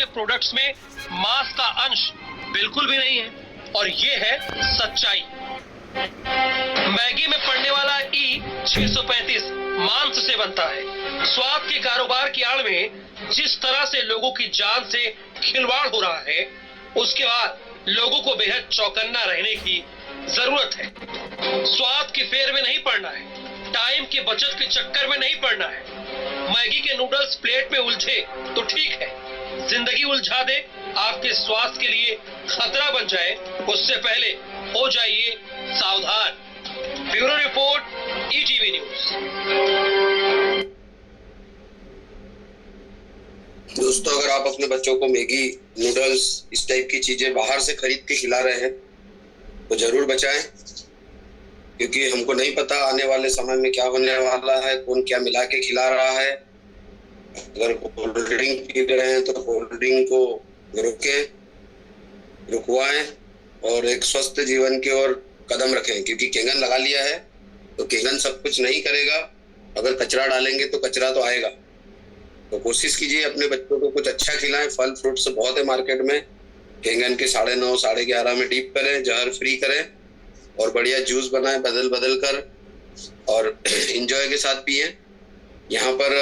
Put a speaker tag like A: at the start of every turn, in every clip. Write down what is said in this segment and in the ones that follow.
A: Products में मांस का अंश बिल्कुल भी नहीं है और ये है सच्चाई। मैगी में पड़ने वाला E635 मांस से बनता है। स्वाद के कारोबार की आड़ में जिस तरह से लोगों की जान से खिलवाड़ हो रहा है, उसके बाद लोगों को बेहद चौकन्ना रहने की जरूरत है। स्वाद के फेर में नहीं पड़ना है, टाइम की बचत के चक्कर में नहीं पड़ना है। मैगी के नूडल्स प्लेट में उलझे तो ठीक है, जिंदगी उलझा दे, आपके स्वास्थ्य के लिए खतरा बन जाए, उससे पहले हो जाइए सावधान। Bureau report, ETV news.
B: दोस्तों, अगर आप अपने बच्चों को मैगी, नूडल्स, इस टाइप की चीजें बाहर से खरीद के खिला रहे हैं तो जरूर बचाएं, क्योंकि हमको नहीं पता आने वाले समय में क्या होने वाला है, कौन क्या मिला के खिला रहा है। अगर कोल्ड ड्रिंक पी रहे हैं तो कोल्ड ड्रिंक को रुकवाएं और एक स्वस्थ जीवन की ओर कदम रखें, क्योंकि केंगन लगा लिया है तो केंगन सब कुछ नहीं करेगा। अगर कचरा डालेंगे तो कचरा तो आएगा। तो कोशिश कीजिए अपने बच्चों को कुछ अच्छा खिलाएं। फल फ्रूट्स बहुत है मार्केट में, केंगन के 9:30 11:30 में डीप करें, जहर फ्री करें और बढ़िया जूस बनाएं बदल कर और एंजॉय के साथ पिए। यहाँ पर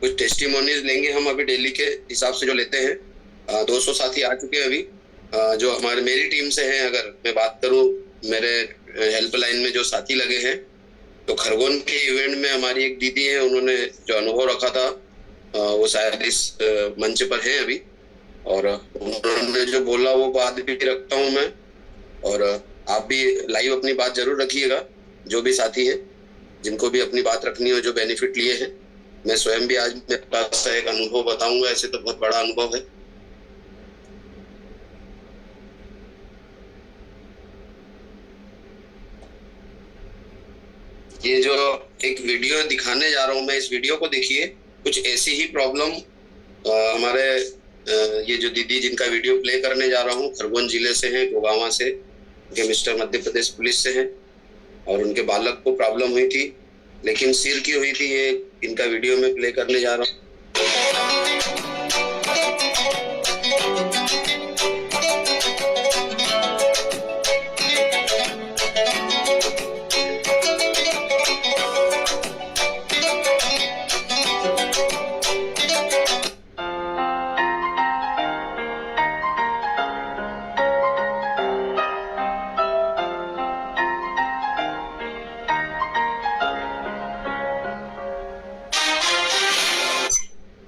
B: कुछ टेस्टिमोनीज लेंगे हम अभी डेली के हिसाब से जो लेते हैं। 200 साथी आ चुके हैं अभी, जो हमारे मेरी टीम से हैं। अगर मैं बात करूं, मेरे हेल्पलाइन में जो साथी लगे हैं, तो खरगोन के इवेंट में हमारी एक दीदी है, उन्होंने जो अनुभव रखा था वो शायद इस मंच पर है अभी, और उन्होंने जो बोला वो बात भी रखता हूं मैं। और आप भी लाइव अपनी बात जरूर रखिएगा, जो भी साथी हैं, जिनको भी अपनी बात रखनी हो, जो बेनिफिट लिए हैं। मैं स्वयं भी आज मेरे पास एक अनुभव बताऊंगा, ऐसे तो बहुत बड़ा अनुभव है। ये जो एक वीडियो दिखाने जा रहा हूं मैं, इस वीडियो को देखिए। कुछ ऐसी ही प्रॉब्लम हमारे ये जो दीदी जिनका वीडियो प्ले करने जा रहा हूँ, खरगोन जिले से हैं, गोगावा से, केमिस्टर मध्य प्रदेश पुलिस से हैं, और उनके बालक को प्रॉब्लम हुई थी, लेकिन सिर की हुई थी। ये इनका वीडियो में प्ले करने जा रहा हूँ।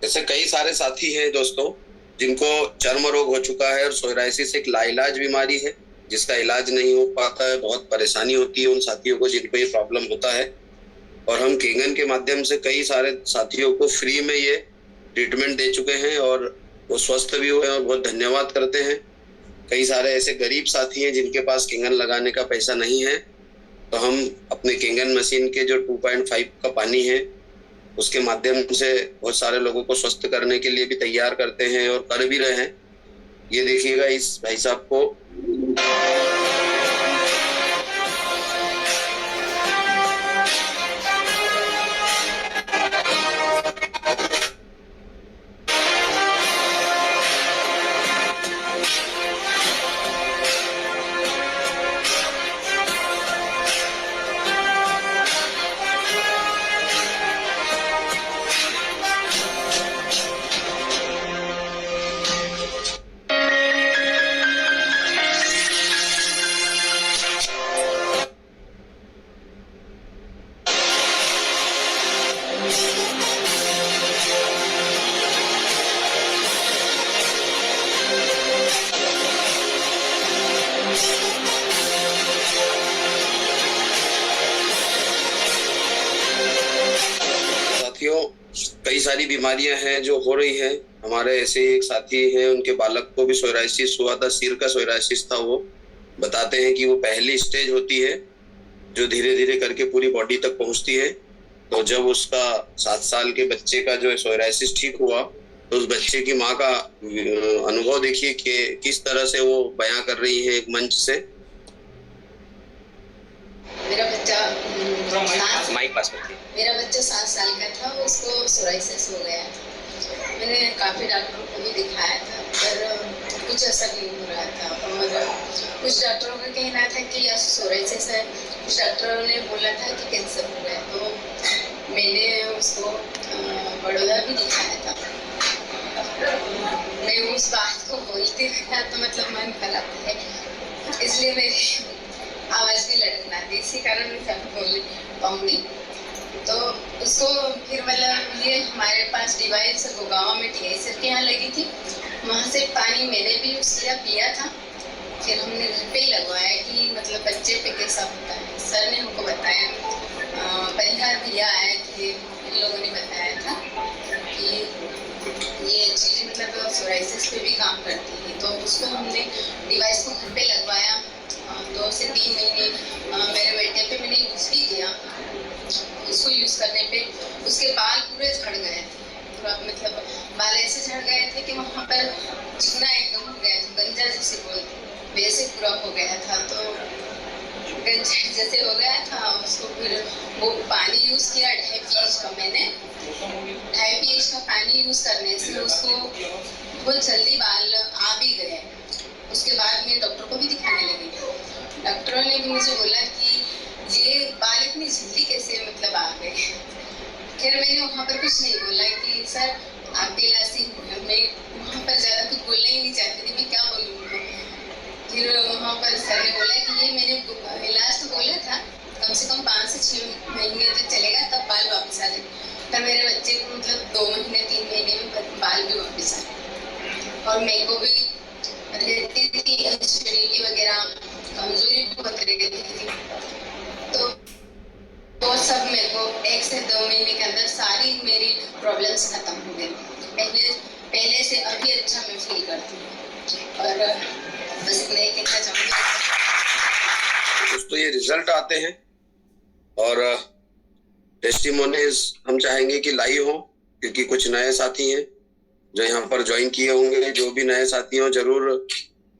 B: ऐसे कई सारे साथी हैं दोस्तों, जिनको चर्म रोग हो चुका है और सोरायसिस एक लाइलाज बीमारी है, जिसका इलाज नहीं हो पाता है। बहुत परेशानी होती है उन साथियों को जिनको ये प्रॉब्लम होता है, और हम केंगन के माध्यम से कई सारे साथियों को फ्री में ये ट्रीटमेंट दे चुके हैं और वो स्वस्थ भी हुए और बहुत धन्यवाद करते हैं। कई सारे ऐसे गरीब साथी हैं जिनके पास केंगन लगाने का पैसा नहीं है, तो हम अपने केंगन मशीन के जो 2.5 का पानी है, उसके माध्यम से बहुत सारे लोगों को स्वस्थ करने के लिए भी तैयार करते हैं और कर भी रहे हैं। ये देखिएगा इस भाई साहब को। कई सारी बीमारियां हैं जो हो रही हैं। हमारे ऐसे एक साथी हैं, उनके बालक को भी सोरायसिस हुआ था, सिर का सोरायसिस था। वो बताते हैं कि वो पहली स्टेज होती है जो धीरे धीरे करके पूरी बॉडी तक पहुंचती है। तो जब उसका 7 साल के बच्चे का जो सोरायसिस ठीक हुआ, तो उस बच्चे की माँ का अनुभव देखिए कि किस तरह से वो बयां कर रही है एक मंच से।
C: मेरा बच्चा
D: माइक पास करती है।
C: मेरा बच्चा 7 साल का था, उसको सोरायसिस हो गया था। मैंने काफ़ी डॉक्टरों को भी दिखाया था, कुछ असर नहीं हो रहा था। और कुछ डॉक्टरों का कहना था कि सोराइसिस है, कुछ डॉक्टरों ने बोला था कि कैंसर हो गया। तो मैंने उसको बड़ौदा भी दिखाया था। मैं उस बात को बोलती रहा तो मतलब मन खराब है, इसलिए मेरी आवाज़ भी लड़खड़ा थी, इसी कारण मैं सब बोल पाऊँगी। तो उसको फिर मतलब ये हमारे पास डिवाइस गुड़गांव में टीआई सर के यहाँ लगी थी, वहाँ से पानी मैंने भी यूज़ किया, पिया था। फिर हमने घर पे ही लगवाया कि मतलब बच्चे पे कैसा होता है। सर ने हमको बताया, परिहार भैया आए थे, इन लोगों ने बताया था कि ये चीज़ मतलब सोराइसिस पे भी काम करती है। तो उसको हमने डिवाइस को घर पे लगवाया। 2 से 3 महीने मेरे बेटे पे मैंने यूज़ भी किया। उसको यूज़ करने पे उसके बाल पूरे झड़ गए थे, पूरा मतलब बाल ऐसे झड़ गए थे कि वहाँ पर चिकना एकदम हो गया था, गंजा जैसे बोलते वैसे पूरा हो गया था। तो गंजा जैसे हो गया था, उसको फिर वो पानी यूज़ किया 2.5 pH का। मैंने 2.5 pH का पानी यूज़ करने से उसको बहुत जल्दी बाल आ भी गए। उसके बाद मैं डॉक्टर को भी दिखाने लगी। डॉक्टरों ने भी मुझे बोला कि ये बाल इतनी जल्दी कैसे मतलब आ गए। फिर मैंने वहाँ पर कुछ नहीं बोला कि सर आपकी इलाज ही हुई। मैं वहाँ पर ज़्यादा कुछ बोलना ही नहीं चाहती थी, मैं क्या बोलूँ उनको। फिर वहाँ पर सर ने बोला कि ये मैंने इलाज तो बोला था, कम से कम 5 से 6 महीने तक चलेगा, तब बाल वापस आ जाएंगे। पर मेरे बच्चे को मतलब 2 महीने 3 महीने में बाल भी वापस आए। और मेरे को भी रहती थी एसिडिटी वगैरह, कमजोरी बहुत रहती थी। तो वो सब मेरे को 1 से 2 महीने के अंदर सारी मेरी प्रॉब्लम्स खत्म हो गई। पहले से अभी अच्छा मैं फील करती हूँ। और बस इतना ही कहना चाहूँगी।
B: दोस्तों, ये रिजल्ट आते हैं और टेस्टिमोनीज हम चाहेंगे कि लाइव हो, क्योंकि कुछ नए साथी हैं जो यहाँ पर ज्वाइन किए होंगे। जो भी नए साथी हो जरूर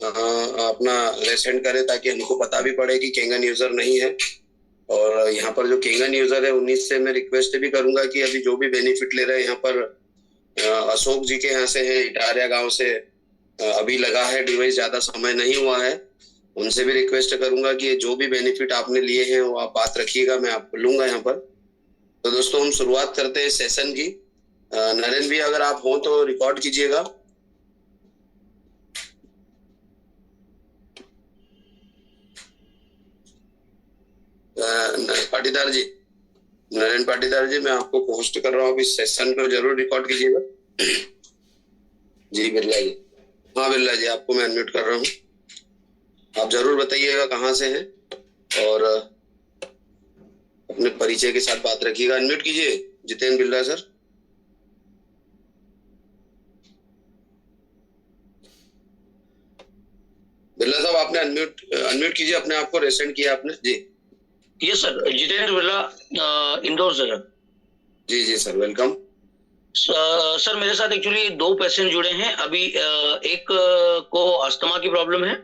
B: अपना रेसेंड करें, ताकि हमको पता भी पड़े कि केंगन यूजर नहीं है। और यहाँ पर जो केंगन यूजर है 19 से मैं रिक्वेस्ट भी करूंगा कि अभी जो भी बेनिफिट ले रहे हैं, यहाँ पर अशोक जी के यहाँ से है, इटारिया गांव से अभी लगा है डिवाइस, ज्यादा समय नहीं हुआ है। उनसे भी रिक्वेस्ट करूंगा कि जो भी बेनिफिट आपने लिए हैं वो आप बात रखिएगा, मैं आपको लूंगा यहाँ पर। तो दोस्तों, हम शुरुआत करते हैं सेशन की। नरेंद्र भी अगर आप हो तो रिकॉर्ड कीजिएगा। पाटीदार जी, नरेंद्र पाटीदार जी, मैं आपको पोस्ट कर रहा हूँ, इस सेशन को जरूर रिकॉर्ड कीजिएगा। जी बिरला जी, हाँ बिरला जी, आपको मैं अनम्यूट कर रहा हूँ। आप जरूर बताइएगा कहाँ से हैं और अपने परिचय के साथ बात रखिएगा। अनम्यूट कीजिए जितेंद्र बिरला सर। बिरला साहब, आपने अनम्यूट कीजिए अपने आप को, रेसेंड किया आपने जी।
E: यस सर, जितेंद्र बिरला, इंदौर से सर।
B: जी जी सर, वेलकम।
E: सर मेरे साथ एक्चुअली 2 पेशेंट जुड़े हैं अभी। एक को अस्थमा की प्रॉब्लम है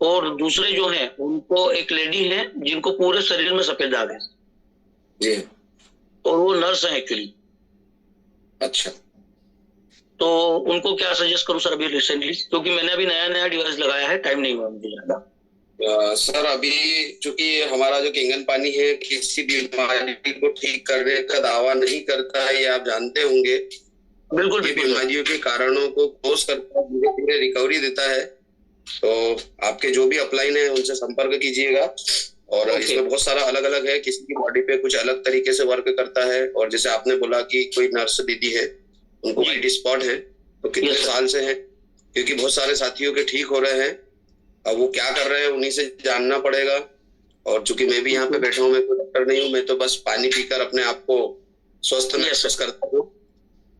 E: और दूसरे जो हैं उनको एक लेडी है जिनको पूरे शरीर में सफेद दाग है
B: जी,
E: और वो नर्स है एक्चुअली।
B: अच्छा,
E: तो उनको क्या सजेस्ट करूं सर अभी रिसेंटली, क्योंकि मैंने अभी नया डिवाइस लगाया है, टाइम नहीं हुआ मुझे ज्यादा।
B: सर अभी चूंकि हमारा जो केंगन पानी है किसी बीमारी को ठीक करने का दावा नहीं करता है, ये आप जानते होंगे।
E: बिल्कुल,
B: ये बीमारियों के कारणों को खोज करता है, धीरे धीरे रिकवरी देता है। तो आपके जो भी अपलाइन है उनसे संपर्क कीजिएगा। और इसमें बहुत सारा अलग अलग है, किसी की बॉडी पे कुछ अलग तरीके से वर्क करता है। और जैसे आपने बोला कि कोई नर्स दीदी है, उनको वाइट स्पॉट है, तो कितने साल से है, क्योंकि बहुत सारे साथियों के ठीक हो रहे हैं। अब वो क्या कर रहे हैं उन्हीं से जानना पड़ेगा। और चूंकि मैं भी यहाँ पे बैठा हूँ, मैं कोई डॉक्टर नहीं हूँ, मैं तो बस पानी पीकर अपने आप को स्वस्थ महसूस करता हूँ।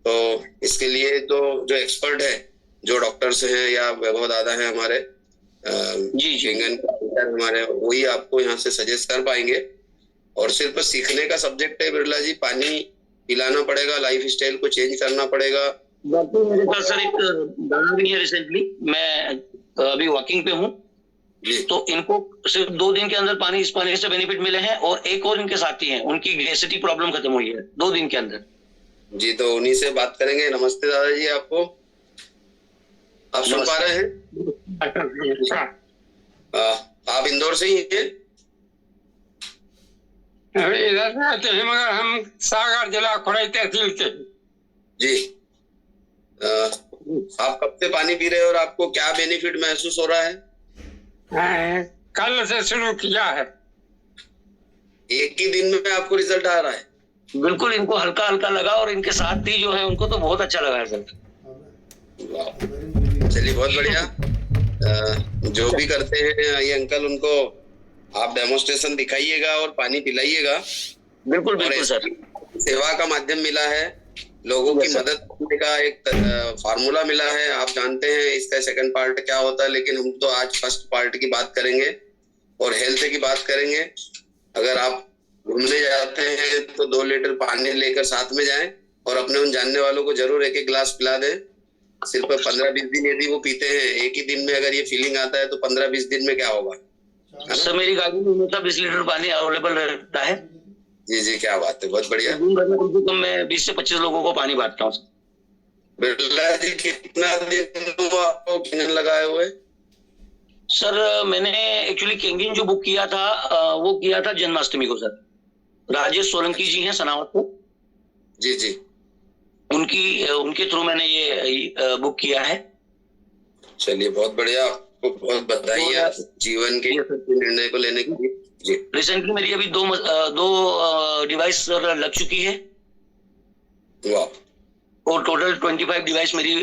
B: तो इसके लिए तो जो एक्सपर्ट है, जो डॉक्टर्स हैं या वैभव दादा है हमारे केंगन हमारे, वही आपको यहाँ से सजेस्ट कर पाएंगे। और सिर्फ सीखने का सब्जेक्ट है बिरला जी, पानी पिलाना पड़ेगा, लाइफ स्टाइल को चेंज करना पड़ेगा।
E: मेरे पास सर एक दादा भी है रिसेंटली, मैं अभी वॉकिंग पे हूँ, तो इनको सिर्फ 2 दिन के अंदर इस पानी से बेनिफिट मिले हैं। और एक और इनके साथी हैं, उनकी गैसिटी प्रॉब्लम खत्म हुई है 2 दिन के अंदर।
B: जी, तो उन्हीं से बात करेंगे। नमस्ते दादाजी, आपको आप सुन पा रहे हैं?
F: अच्छा।
B: आप इंदौर से ही हैं?
F: अभी इधर से आते हैं मगर हम सागर जिला खुरई तहसील के।
B: जी। आप कब से पानी पी रहे हैं और आपको क्या बेनिफिट महसूस हो रहा है?
F: कल से शुरू किया है।
B: एक ही दिन में आपको रिजल्ट आ रहा है?
E: बिल्कुल, इनको हल्का हल्का लगा और इनके साथ ही जो है उनको तो बहुत अच्छा लगा है सर।
B: चलिए बहुत बढ़िया। जो भी करते हैं ये अंकल, उनको आप डेमोस्ट्रेशन दिखाइएगा और पानी पिलाइएगा।
E: बिल्कुल बिल्कुल सर।
B: सेवा का माध्यम मिला है, लोगों की मदद करने का एक फार्मूला मिला है। आप जानते हैं इसका सेकंड पार्ट क्या होता है, लेकिन हम तो आज फर्स्ट पार्ट की बात करेंगे और हेल्थ की बात करेंगे। अगर आप घूमने जाते हैं तो 2 लीटर पानी लेकर साथ में जाएं और अपने उन जानने वालों को जरूर एक एक गिलास पिला दें। सिर्फ 15-20 दिन यदि वो पीते हैं, एक ही दिन में अगर ये फीलिंग आता है तो 15-20 दिन में क्या होगा?
E: सर मेरी गाड़ी में हमेशा 20 लीटर पानी अवेलेबल रहता है।
B: जी जी, क्या बात है, बहुत बढ़िया।
E: दिन भर में कम से कम मैं 20 से 25 लोगों को पानी बांटता हूँ।
B: बिरला जी, कितना दिन हुआ आपको किंगन लगाए हुए?
E: सर मैंने एक्चुअली केंगिन जो बुक किया था वो किया था जन्माष्टमी को सर। राजेश सोलंकी जी हैं सनावत को।
B: जी जी,
E: उनके थ्रू मैंने ये बुक किया है।
B: चलिए बहुत बढ़िया, आपको बहुत बधाई है जीवन के निर्णय को लेने के लिए। जी,
E: रिसेंटली मेरी अभी दो डिवाइस सर लग चुकी है।
B: वाह।
E: और टोटल 25 डिवाइस मेरी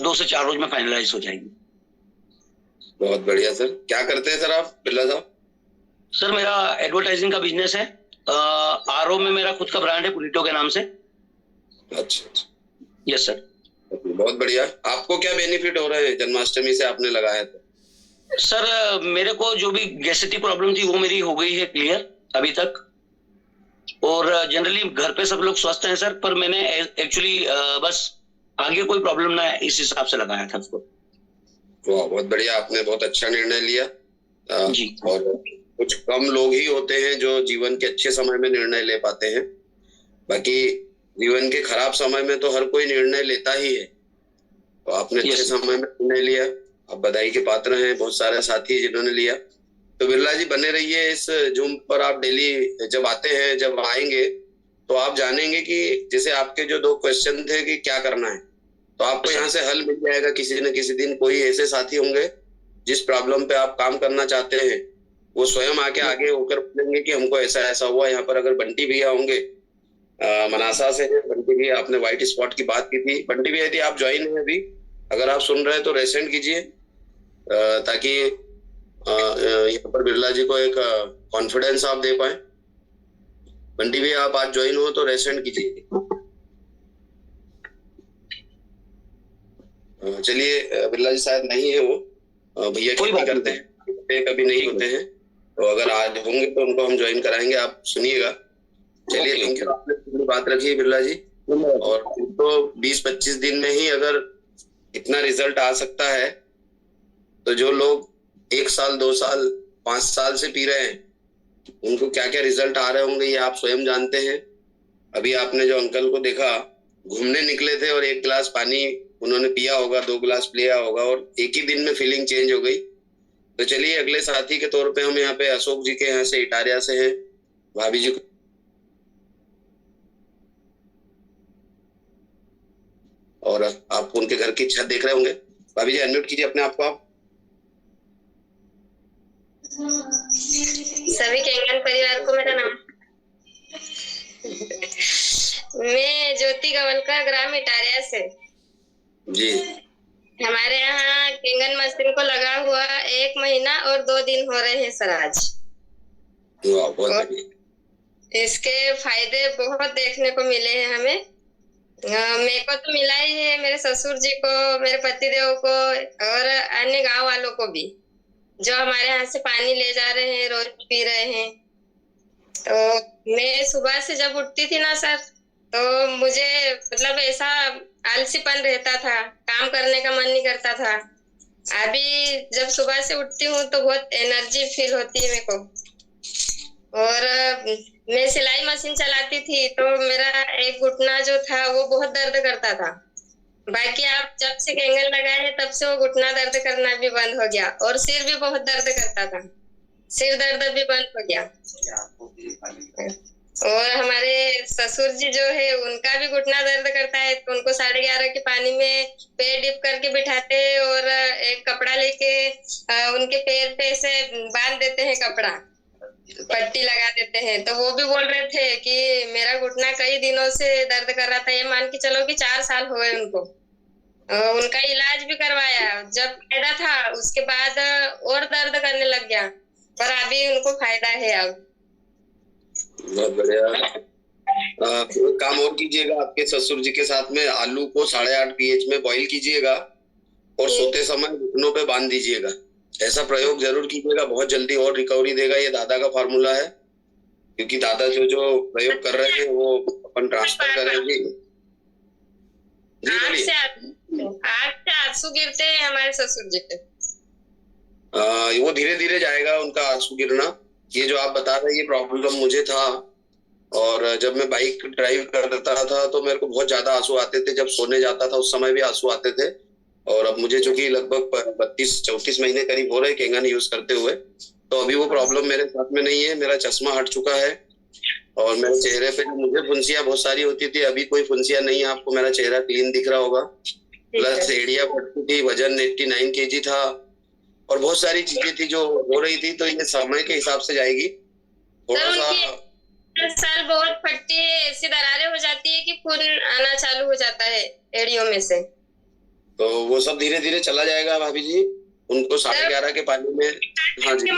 E: 2 से 4 रोज में फाइनलाइज हो जाएगी।
B: बहुत बढ़िया सर। क्या करते हैं सर आप बिरला साहब?
E: सर मेरा एडवर्टाइजिंग का बिजनेस है। आरओ में मेरा खुद का ब्रांड है पुलिटो के नाम से।
B: अच्छा।
E: Yes sir.
B: बहुत बढ़िया। आपको क्या बेनिफिट हो रहे हैं जन्माष्टमी से आपने लगाया तो?
E: सर मेरे को जो भी गैसिटी प्रॉब्लम थी वो मेरी हो गई है क्लियर अभी तक। और जनरली घर पे सब लोग स्वस्थ हैं सर, पर मैंने एक्चुअली बस आगे कोई प्रॉब्लम ना है इस हिसाब से लगाया था उसको।
B: वाह, बहुत बढ़िया, आपने बहुत अच्छा निर्णय लिया।
E: जी।
B: और कुछ कम लोग ही होते हैं जो जीवन के अच्छे समय में निर्णय ले पाते हैं। बाकी जीवन के खराब समय में तो हर कोई निर्णय लेता ही है, तो आपने अच्छे समय में निर्णय लिया, आप बधाई के पात्र हैं। बहुत सारे साथी जिन्होंने लिया। तो बिरला जी बने रहिए इस जूम पर। आप डेली जब आते हैं, जब आएंगे तो आप जानेंगे कि जैसे आपके जो 2 क्वेश्चन थे कि क्या करना है, तो आपको यहाँ से हल मिल जाएगा किसी न किसी दिन। कोई ऐसे साथी होंगे जिस प्रॉब्लम पे आप काम करना चाहते हैं, वो स्वयं आगे होकर बोलेंगे कि हमको ऐसा ऐसा हुआ। यहाँ पर अगर बंटी भैया होंगे मनासा से, बंटी भैया, आपने व्हाइट स्पॉट की बात की थी। बंटी भैया यदि आप ज्वाइन है अभी, अगर आप सुन रहे हैं तो रेसेंट कीजिए, ताकि यहाँ पर बिरला जी को एक कॉन्फिडेंस आप दे पाए। बंटी भैया आप आज ज्वाइन हो तो रेसेंट कीजिए। चलिए, बिरला जी शायद नहीं है, वो भैया खेती करते हैं, कभी नहीं होते हैं, तो अगर आज होंगे तो उनको हम ज्वाइन कराएंगे। आप सुनिएगा। चलिए, थैंक यू, आपने बात रखी है बिरला जी। और तो 20-25 दिन में ही अगर इतना रिजल्ट आ सकता है, तो जो लोग 1 साल 2 साल 5 साल से पी रहे हैं, उनको क्या क्या रिजल्ट आ रहे होंगे ये आप स्वयं जानते हैं। अभी आपने जो अंकल को देखा, घूमने निकले थे और 1 गिलास पानी उन्होंने पिया होगा, 2 गिलास लिया होगा और एक ही दिन में फीलिंग चेंज हो गई। तो चलिए, अगले साथी के तौर पे हम यहाँ पे अशोक जी के यहाँ से इटारिया से हैं, भाभी जी को, और आप उनके घर की छत देख रहे होंगे। भाभी जी अनम्यूट कीजिए अपने आप को आप।
G: सभी केंगन परिवार को मेरा नाम। मैं ज्योति गवलकर, ग्राम इटारिया से।
B: जी।
G: हमारे यहाँ केंगन मशीन को लगा हुआ 1 महीना और 2 दिन हो रहे हैं सर आज।
B: वाह, बहुत बढ़िया।
G: इसके फायदे बहुत देखने को मिले हैं हमें। मेरे को तो मिला ही है, मेरे ससुर जी को, मेरे पतिदेव को और अन्य गांव वालों को भी, जो हमारे यहाँ से पानी ले जा रहे हैं, रोज पी रहे हैं। तो मैं सुबह से जब उठती थी ना सर, तो मुझे मतलब ऐसा आलसीपन रहता था, काम करने का मन नहीं करता था। अभी जब सुबह से उठती हूँ तो बहुत एनर्जी फील होती है मेरे को। और मैं सिलाई मशीन चलाती थी तो मेरा एक घुटना जो था वो बहुत दर्द करता था। बाकी आप जब से कैंगन लगाए हैं तब से वो घुटना दर्द करना भी बंद हो गया और सिर भी बहुत दर्द करता था, सिर दर्द भी बंद हो गया। और हमारे ससुर जी जो है उनका भी घुटना दर्द करता है, तो उनको 11:30 के पानी में पैर डिप करके बिठाते हैं और एक कपड़ा लेके उनके पैर पे से बांध देते हैं, कपड़ा पट्टी लगा देते हैं। तो वो भी बोल रहे थे कि मेरा घुटना कई दिनों से दर्द कर रहा था, ये मान के चलो कि 4 साल हो गए उनको। उनका इलाज भी करवाया, जब फायदा था उसके बाद और दर्द करने लग गया, पर अभी उनको फायदा है अब।
B: बहुत बढ़िया। एक काम और कीजिएगा, आपके ससुर जी के साथ में आलू को 8.5 pH में बॉईल कीजिएगा और सोते समय घुटनों पे बांध दीजिएगा। ऐसा प्रयोग जरूर कीजिएगा, बहुत जल्दी और रिकवरी देगा। ये दादा का फार्मूला है, क्योंकि दादा जो प्रयोग कर रहे हैं वो अपन ट्रांसफर करेंगे। जी बोलिए।
G: 8 से आंसू गिरते हैं हमारे ससुर जी पे।
B: वो धीरे धीरे जाएगा उनका आंसू गिरना। ये जो आप बता रहे हैं ये प्रॉब्लम मुझे था, और जब मैं बाइक ड्राइव करता था तो मेरे को बहुत ज्यादा आंसू आते थे। जब सोने जाता था उस समय भी आंसू आते थे। और अब मुझे चूंकि लगभग 32-34 महीने करीब हो रहे कैंगन यूज करते हुए, तो अभी वो प्रॉब्लम मेरे साथ में नहीं है। मेरा चश्मा हट चुका है और मेरे चेहरे पे मुझे फुंसियां बहुत सारी होती थी, अभी कोई फुंसियां नहीं है। आपको मेरा चेहरा क्लीन दिख रहा होगा। प्लस एड़िया फटती थी, वजन 89 kg था और बहुत सारी चीजें थी जो हो रही थी। तो ये समय के हिसाब से जाएगी। थोड़ा सा
G: सर बहुत फटती है, ऐसी दरारें हो जाती है कि खून आना चालू हो जाता है एड़ियों में से। तो
B: वो सब धीरे धीरे चला जाएगा भाभी जी। उनको 11:30 के पानी में। हाँ जी।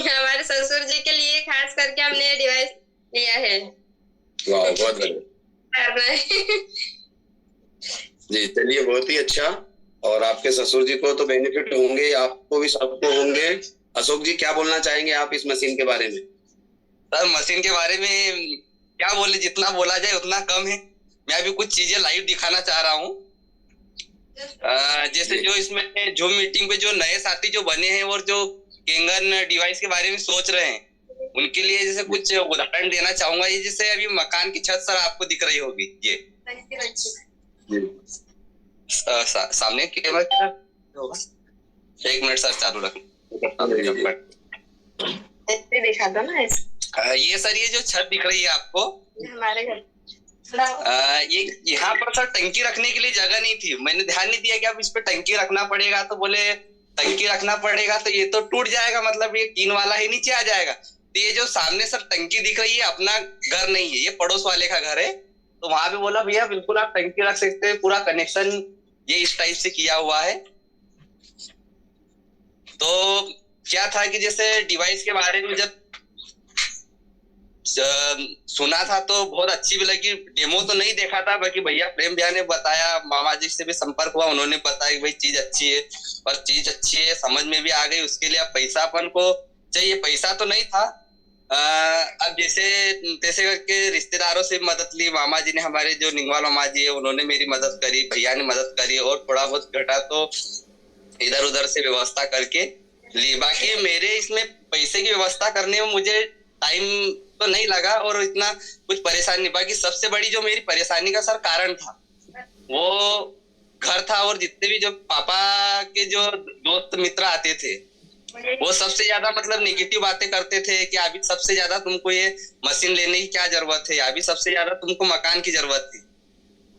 G: हमारे ससुर जी के लिए खास करके हमने डिवाइस लिया है।
B: वाह, बहुत बढ़िया जी। चलिए, बहुत ही अच्छा। और आपके ससुर जी को तो बेनिफिट होंगे, आपको भी, सबको होंगे। अशोक जी, क्या बोलना चाहेंगे आप इस मशीन के बारे में?
D: सर, मशीन के बारे में क्या बोले, जितना बोला जाए उतना कम है। मैं अभी कुछ चीजें लाइव दिखाना चाह रहा हूँ। जैसे जो इसमें जो मीटिंग पे जो नए साथी जो बने हैं और जो कैंगन डिवाइस के बारे में सोच रहे हैं, उनके लिए जैसे कुछ उदाहरण देना चाहूंगा। ये जैसे अभी मकान की छत सर आपको दिख रही होगी, ये सामने कैमरा किधर होगा? 1 मिनट सर, चालू रखना।
G: दिखा दो ना।
D: ये सर, ये जो छत दिख रही है आपको,
G: हमारे घर
D: ये यहाँ पर सर टंकी रखने के लिए जगह नहीं थी। मैंने ध्यान नहीं दिया कि अब इस पे टंकी रखना पड़ेगा, तो बोले टंकी रखना पड़ेगा तो ये तो टूट जाएगा, मतलब ये टीन वाला ही नीचे आ जाएगा। तो ये जो सामने सर टंकी दिख रही है, अपना घर नहीं है, ये पड़ोस वाले का घर है। तो वहां भी बोला भैया बिल्कुल आप टंकी रख सकते हैं, पूरा कनेक्शन ये इस टाइप से किया हुआ है। तो क्या था कि जैसे डिवाइस के बारे में जब सुना था तो बहुत अच्छी भी लगी। डेमो तो नहीं देखा था, बाकी भैया प्रेम भैया ने बताया, मामा जी से भी संपर्क हुआ, उन्होंने बताया कि भाई चीज अच्छी है और चीज अच्छी है, समझ में भी आ गई। उसके लिए अब पैसा अपन को चाहिए, पैसा तो नहीं था। अब जैसे करके रिश्तेदारों से मदद ली। मामा जी ने, हमारे जो निंगवाल मामा जी है, उन्होंने मेरी मदद करी, भैया ने मदद करी, और थोड़ा बहुत घटा तो इधर उधर से व्यवस्था करके ली। बाकी मेरे इसमें पैसे की व्यवस्था करने में मुझे टाइम तो नहीं लगा और इतना कुछ परेशानी नहीं। बाकी सबसे बड़ी जो मेरी परेशानी का सर कारण था, वो घर था। और जितने भी जो पापा के जो दोस्त मित्र आते थे, वो सबसे ज्यादा मतलब नेगेटिव बातें करते थे कि अभी सबसे ज्यादा तुमको ये मशीन लेने की क्या जरूरत है, अभी सबसे ज्यादा तुमको मकान की जरूरत थी।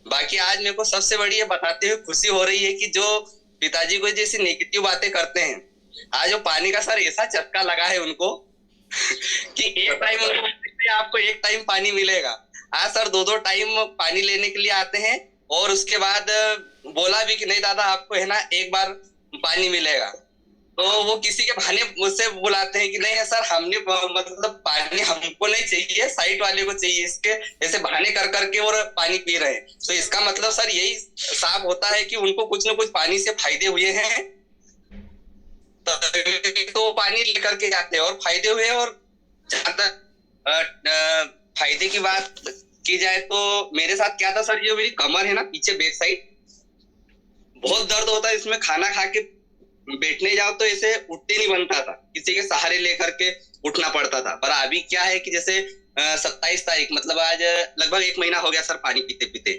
D: बाकी आज मेरे को सबसे बड़ी ये बताते हुए खुशी हो रही है कि जो पिताजी को जैसी नेगेटिव बातें करते हैं, आज वो पानी का सर ऐसा चस्का लगा है उनको कि एक टाइम आपको एक टाइम पानी मिलेगा। आज सर 2-2 टाइम पानी लेने के लिए आते हैं। और उसके बाद बोला भी कि नहीं दादा आपको है ना एक बार पानी मिलेगा। तो वो किसी के बहाने मुझसे बुलाते हैं कि नहीं है सर, हमने मतलब पानी हमको नहीं चाहिए, साइट वाले को चाहिए। इसके ऐसे बहाने कर करके और पानी पी रहे हैं। तो इसका मतलब सर यही साफ होता है कि उनको कुछ न कुछ पानी से फायदे हुए हैं, तो पानी लेकर के जाते हैं और फायदे हुए। और जहां तक फायदे की बात की जाए तो मेरे साथ क्या था सर, जो मेरी कमर है ना पीछे बैक साइड, बहुत दर्द होता है। इसमें खाना खा के बैठने जाओ तो ऐसे उठते नहीं बनता था, किसी के सहारे लेकर के उठना पड़ता था। पर अभी क्या है कि जैसे 27 तारीख मतलब आज लगभग 1 महीना हो गया सर पानी पीते पीते,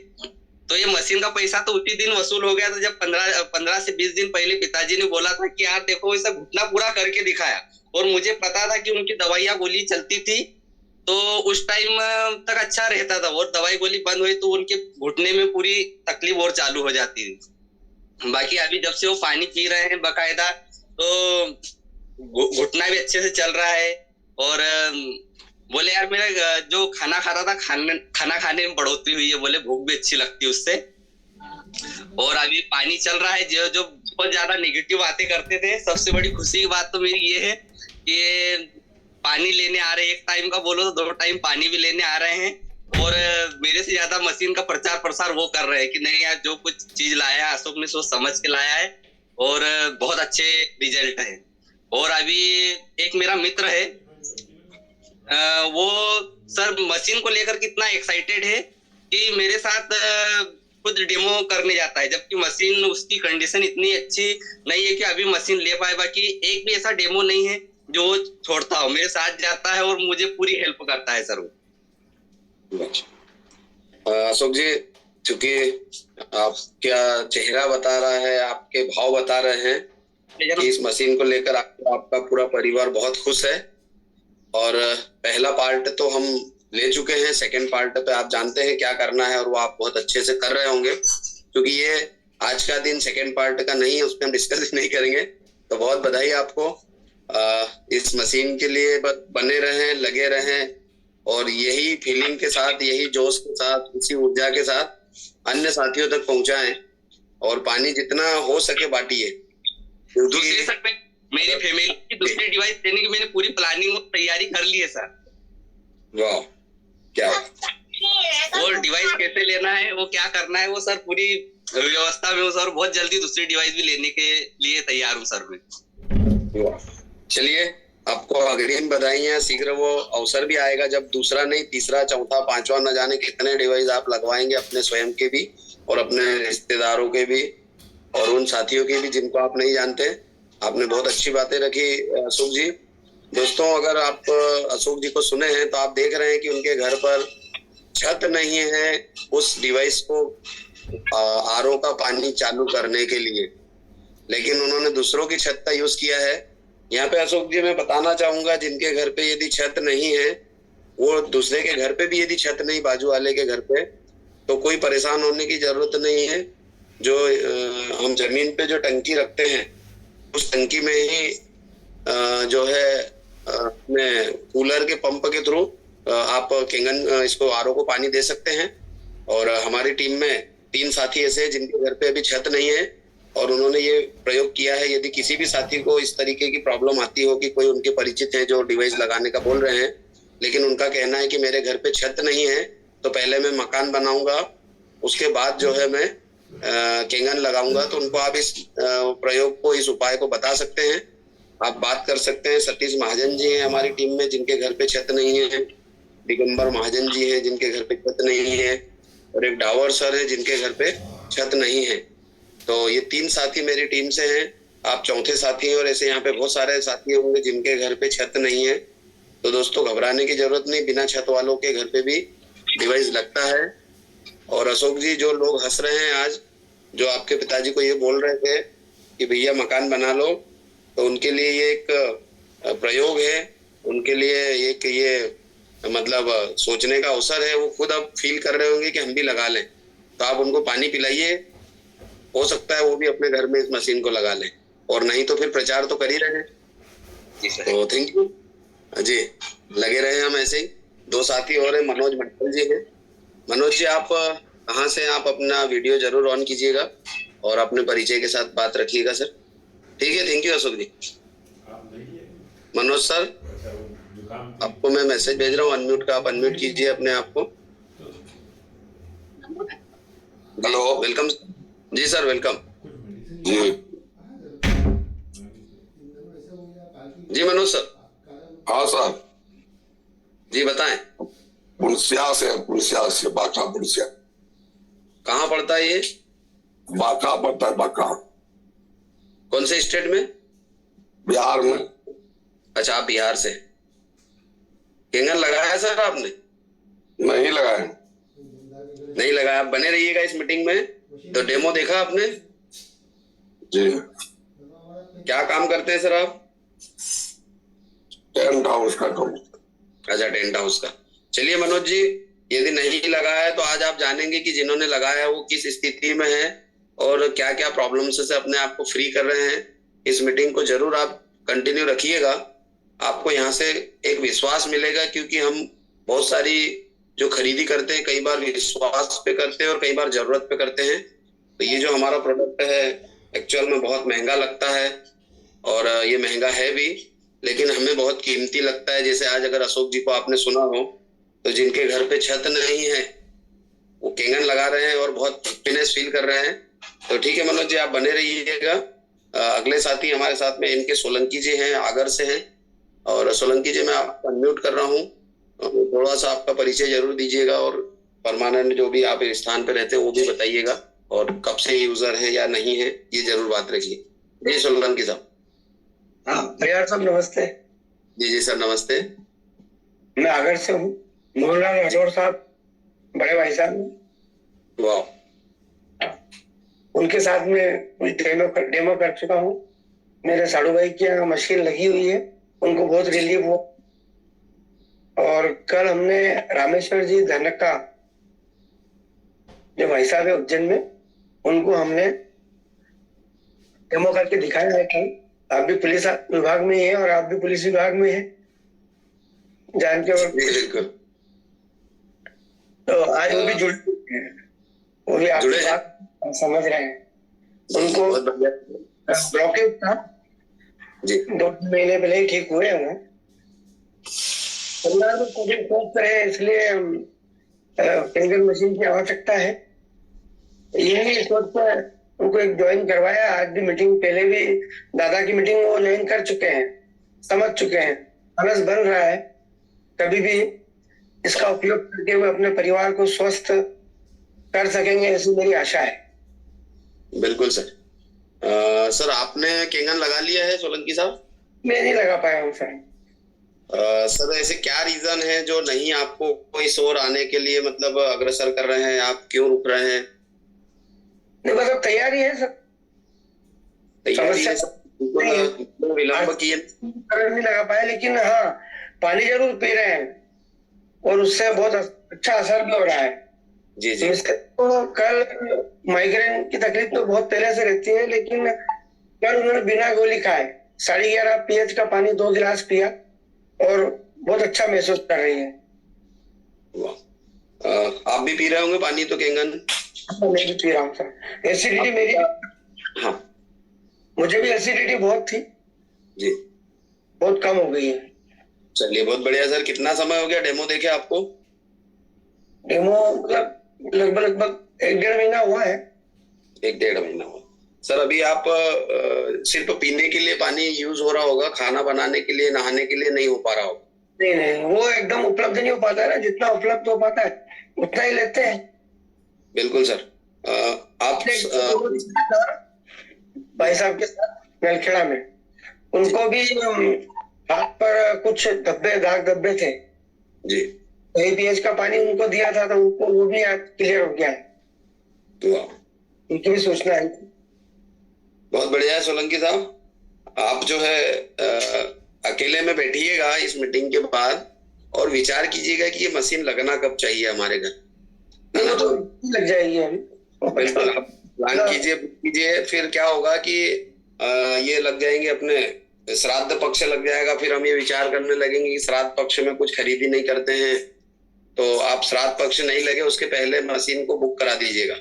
D: तो ये मशीन का पैसा तो उसी दिन वसूल हो गया था जब 15 से 20 दिन पहले पिताजी ने बोला था कि यार देखो इसे घुटना पूरा करके दिखाया, और मुझे पता था कि उनकी दवाइयाँ गोली चलती थी तो उस टाइम तक अच्छा रहता था, और दवाई गोली बंद हुई तो उनके घुटने में पूरी तकलीफ और चालू हो जाती थी। बाकी अभी जब से वो पानी पी रहे हैं बकायदा तो घुटना भी अच्छे से चल रहा है, और बोले यार मेरा जो खाना खा रहा था खाना खाने में बढ़ोतरी हुई है, बोले भूख भी अच्छी लगती है उससे। और अभी पानी चल रहा है, जो बहुत ज्यादा नेगेटिव बातें करते थे, सबसे बड़ी खुशी की बात तो मेरी ये है कि पानी लेने आ रहे, एक टाइम का बोलो तो 2 टाइम पानी भी लेने आ रहे हैं, और मेरे से ज्यादा मशीन का प्रचार प्रसार वो कर रहे हैं कि नहीं यार जो कुछ चीज लाया है अशोक ने सोच समझ के लाया है, और बहुत अच्छे रिजल्ट है। और अभी एक मेरा मित्र है, वो सर मशीन को लेकर कितना एक्साइटेड है कि मेरे साथ खुद डेमो करने जाता है, जबकि मशीन उसकी कंडीशन इतनी अच्छी नहीं है कि अभी मशीन ले पाए। बाकी एक भी ऐसा डेमो नहीं है जो छोड़ता हो, मेरे साथ जाता है और मुझे पूरी हेल्प करता है सर वो।
B: अशोक जी, चूंकि आपका चेहरा बता रहा है, आपके भाव बता रहे हैं कि इस मशीन को लेकर आपका पूरा परिवार बहुत खुश है, और पहला पार्ट तो हम ले चुके हैं, सेकंड पार्ट पे आप जानते हैं क्या करना है और वो आप बहुत अच्छे से कर रहे होंगे। क्योंकि ये आज का दिन सेकंड पार्ट का नहीं है, उसमें हम डिस्कस नहीं करेंगे। तो बहुत बधाई आपको इस मशीन के लिए। बने रहें, लगे रहें, और यही फीलिंग के साथ, यही जोश के साथ, इसी ऊर्जा के साथ अन्य साथियों तक पहुंचाएं, और पानी जितना हो सके बांटिए।
D: क्योंकि मेरी फैमिली की दूसरी डिवाइस लेने की मैंने पूरी प्लानिंग और तैयारी कर ली है सर।
B: वाह, क्या
D: और डिवाइस कैसे लेना है, वो क्या करना है, वो सर पूरी व्यवस्था में हूँ सर। बहुत जल्दी दूसरी डिवाइस भी लेने के लिए तैयार हूँ सर मैं।
B: चलिए, आपको अग्रिम बधाइयां। शीघ्र वो अवसर भी आएगा जब दूसरा नहीं, तीसरा, चौथा, पांचवा, न जाने कितने डिवाइस आप लगवाएंगे, अपने स्वयं के भी और अपने रिश्तेदारों के भी और उन साथियों के भी जिनको आप नहीं जानते। आपने बहुत अच्छी बातें रखी अशोक जी। दोस्तों, अगर आप अशोक जी को सुने हैं तो आप देख रहे हैं कि उनके घर पर छत नहीं है उस डिवाइस को आरओ का पानी चालू करने के लिए, लेकिन उन्होंने दूसरों की छत का यूज किया है। यहाँ पे अशोक जी मैं बताना चाहूंगा, जिनके घर पे यदि छत नहीं है, वो दूसरे के घर पे भी यदि छत नहीं, बाजू वाले के घर पे, तो कोई परेशान होने की जरूरत नहीं है। जो हम जमीन पे जो टंकी रखते हैं, उस टंकी में ही जो है अपने कूलर के पंप के थ्रू आप केंगन इसको आरओ को पानी दे सकते हैं। और हमारी टीम में 3 साथी ऐसे हैं जिनके घर पे अभी छत नहीं है, और उन्होंने ये प्रयोग किया है। यदि किसी भी साथी को इस तरीके की प्रॉब्लम आती हो कि कोई उनके परिचित है जो डिवाइस लगाने का बोल रहे हैं, लेकिन उनका कहना है कि मेरे घर पे छत नहीं है, तो पहले मैं मकान बनाऊंगा, उसके बाद जो है मैं केंगन लगाऊंगा, तो उनको आप इस प्रयोग को, इस उपाय को बता सकते हैं। आप बात कर सकते हैं। सतीश महाजन जी हैं हमारी टीम में जिनके घर पे छत नहीं है, दिगंबर महाजन जी हैं जिनके घर पे छत नहीं है, और एक डावर सर है जिनके घर पे छत नहीं है। तो ये 3 साथी मेरी टीम से हैं, आप चौथे साथी हैं, और ऐसे यहाँ पे बहुत सारे साथी होंगे जिनके घर पे छत नहीं है। तो दोस्तों, घबराने की जरूरत नहीं, बिना छत वालों के घर पे भी डिवाइस लगता है। और अशोक जी, जो लोग हंस रहे हैं आज, जो आपके पिताजी को ये बोल रहे थे कि भैया मकान बना लो, तो उनके लिए ये एक प्रयोग है, उनके लिए एक ये मतलब सोचने का अवसर है। वो खुद अब फील कर रहे होंगे कि हम भी लगा लें, तो आप उनको पानी पिलाइए, हो सकता है वो भी अपने घर में इस मशीन को लगा लें, और नहीं तो फिर प्रचार तो कर ही रहे हैं। तो थैंक यू जी, लगे रहे हम ऐसे ही। 2 साथी और हैं, मनोज मंडल जी हैं। मनोज जी, आप कहाँ से? आप अपना वीडियो जरूर ऑन कीजिएगा और अपने परिचय के साथ बात रखिएगा सर। ठीक है, thank you Ashok ji. Manoj sir, आपको मैं मैसेज भेज रहा हूँ अनम्यूट का, आप अनम्यूट कीजिए अपने आप को। हेलो, वेलकम जी सर, वेलकम
H: जी।
B: जी मनोज सर।
H: हाँ सर
B: जी, बताएं।
H: पुलिसिया से बाका पुलिसिया।
B: कहाँ पड़ता है ये?
H: बाका पड़ता है, बाका।
B: कौन से स्टेट में?
H: बिहार में।
B: अच्छा, आप बिहार से। केंगन लगाया सर आपने?
H: नहीं लगाए।
B: नहीं लगा। आप बने रहिएगा इस मीटिंग में। तो डेमो देखा आपने?
H: जी।
B: क्या काम करते हैं सर आप?
H: टेंट हाउस का काम।
B: अच्छा, टेंट हाउस का। चलिए मनोज जी, यदि नहीं लगा है तो आज आप जानेंगे कि जिन्होंने लगाया है वो किस स्थिति में है और क्या क्या प्रॉब्लम से अपने आप को फ्री कर रहे हैं। इस मीटिंग को जरूर आप कंटिन्यू रखिएगा। आपको यहाँ से एक विश्वास मिलेगा, क्योंकि हम बहुत सारी जो खरीदी करते हैं कई बार विश्वास पे करते हैं और कई बार जरूरत पे करते हैं। तो ये जो हमारा प्रोडक्ट है एक्चुअल में बहुत महंगा लगता है और ये महंगा है भी, लेकिन हमें बहुत कीमती लगता है। जैसे आज अगर अशोक जी को आपने सुना हो तो जिनके घर पे छत नहीं है वो केंगन लगा रहे हैं और बहुत हैप्पीनेस फील कर रहे हैं। तो ठीक है मनोज जी, आप बने रहिएगा। अगले साथी हमारे साथ में इनके सोलंकी जी हैं, आगर से हैं। और सोलंकी जी मैं आपको अनम्यूट कर रहा हूँ, थोड़ा सा आपका परिचय जरूर दीजिएगा और परमानेंट जो भी आप स्थान पे रहते हैं वो भी बताइएगा, और कब से यूजर है या नहीं है ये जरूर बात रखिए। जी सोलंकी साहब।
I: हाँ भैया साहब नमस्ते।
B: जी सर नमस्ते।
I: मैं आगर से हूँ, मोहनलाल राठौर साहब बड़े भाई साहब।
B: वाह।
I: उनके साथ में कुछ डेमो कर चुका हूँ। मेरे साड़ू भाई की यहाँ मशीन लगी हुई है, उनको बहुत रिलीफ हो। और कल हमने रामेश्वर जी धनका जो भाई साहब है उज्जैन में, उनको हमने डेमो करके दिखाया है। कल आप भी पुलिस विभाग में ही है और आप भी पुलिस विभाग में है जान के। और तो आज वो भी जुड़े हैं, वो भी आपकी बात समझ रहे हैं। उनको ब्लॉकेज था, 2 महीने पहले ही ठीक हुए हैं। परिवार में कोविड स्वस्थ रहे इसलिए केंगन मशीन की आवश्यकता है। यही सोच कर उनको एक ज्वाइन करवाया। आज भी मीटिंग, पहले भी दादा की मीटिंग वो ज्वाइन कर चुके हैं, समझ चुके हैं, आलस बन रहा है। कभी भी इसका उपयोग करके वो अपने परिवार को स्वस्थ कर सकेंगे, ऐसी मेरी आशा है।
B: बिल्कुल सर। सर आपने केंगन लगा लिया है सोलंकी साहब?
I: मैं नहीं लगा पाया हूँ सर।
B: सर ऐसे क्या रीजन है जो नहीं आपको इस ओर आने के लिए मतलब अग्रसर कर रहे हैं? आप क्यों रुक रहे हैं?
I: नहीं बस अब तैयारी है सर।
B: तैयारी है सर, विलंब किए
I: नहीं लगा पाया, लेकिन हाँ पानी जरूर पी रहे हैं और उससे बहुत अच्छा असर भी हो रहा है।
B: जी जी।
I: तो कल माइग्रेन की तकलीफ तो बहुत पहले से रहती है, लेकिन कल उन्होंने बिना गोली खाए 11.5 pH का पानी 2 गिलास पिया और बहुत अच्छा महसूस कर रही है।
B: आप भी पी रहे होंगे पानी तो केंगन?
I: मैं भी पी रहा हूँ सर। एसिडिटी मेरी,
B: हाँ
I: मुझे भी एसिडिटी बहुत थी
B: जी,
I: बहुत कम हो गई है।
B: चलिए बहुत बढ़िया सर। कितना समय हो गया डेमो देखे आपको?
I: डेमो मतलब लगभग 1-1.5 महीना हुआ है।
B: 1-1.5 महीना हुआ। सर अभी आप सिर्फ पीने के लिए पानी यूज हो रहा होगा, खाना बनाने के लिए, नहाने के लिए नहीं हो पा रहा होगा?
I: नहीं, वो एकदम उपलब्ध नहीं हो पाता है ना, जितना उपलब्ध हो पाता है उतना ही लेते हैं।
B: बिल्कुल सर। आप
I: भाई साहब के साथ मेलखेड़ा में, उनको भी हाथ पर कुछ दाग धब्बे थे
B: जी,
I: 1 pH का पानी उनको दिया था तो उनको वो भी क्लियर हो गया है।
B: तो
I: उनकी भी सूचना है।
B: बहुत बढ़िया है सोलंकी साहब। आप जो है अकेले में बैठिएगा इस मीटिंग के बाद और विचार कीजिएगा कि ये मशीन लगना कब चाहिए हमारे घर।
I: तो लग जाएगी अभी।
B: बिल्कुल, आप प्लान कीजिए। फिर क्या होगा कि ये लग जाएंगे, अपने श्राद्ध पक्ष लग जाएगा, फिर हम ये विचार करने लगेंगे कि श्राद्ध पक्ष में कुछ खरीदी नहीं करते हैं। तो आप श्राद्ध पक्ष नहीं लगे उसके पहले मशीन को बुक करा दीजिएगा।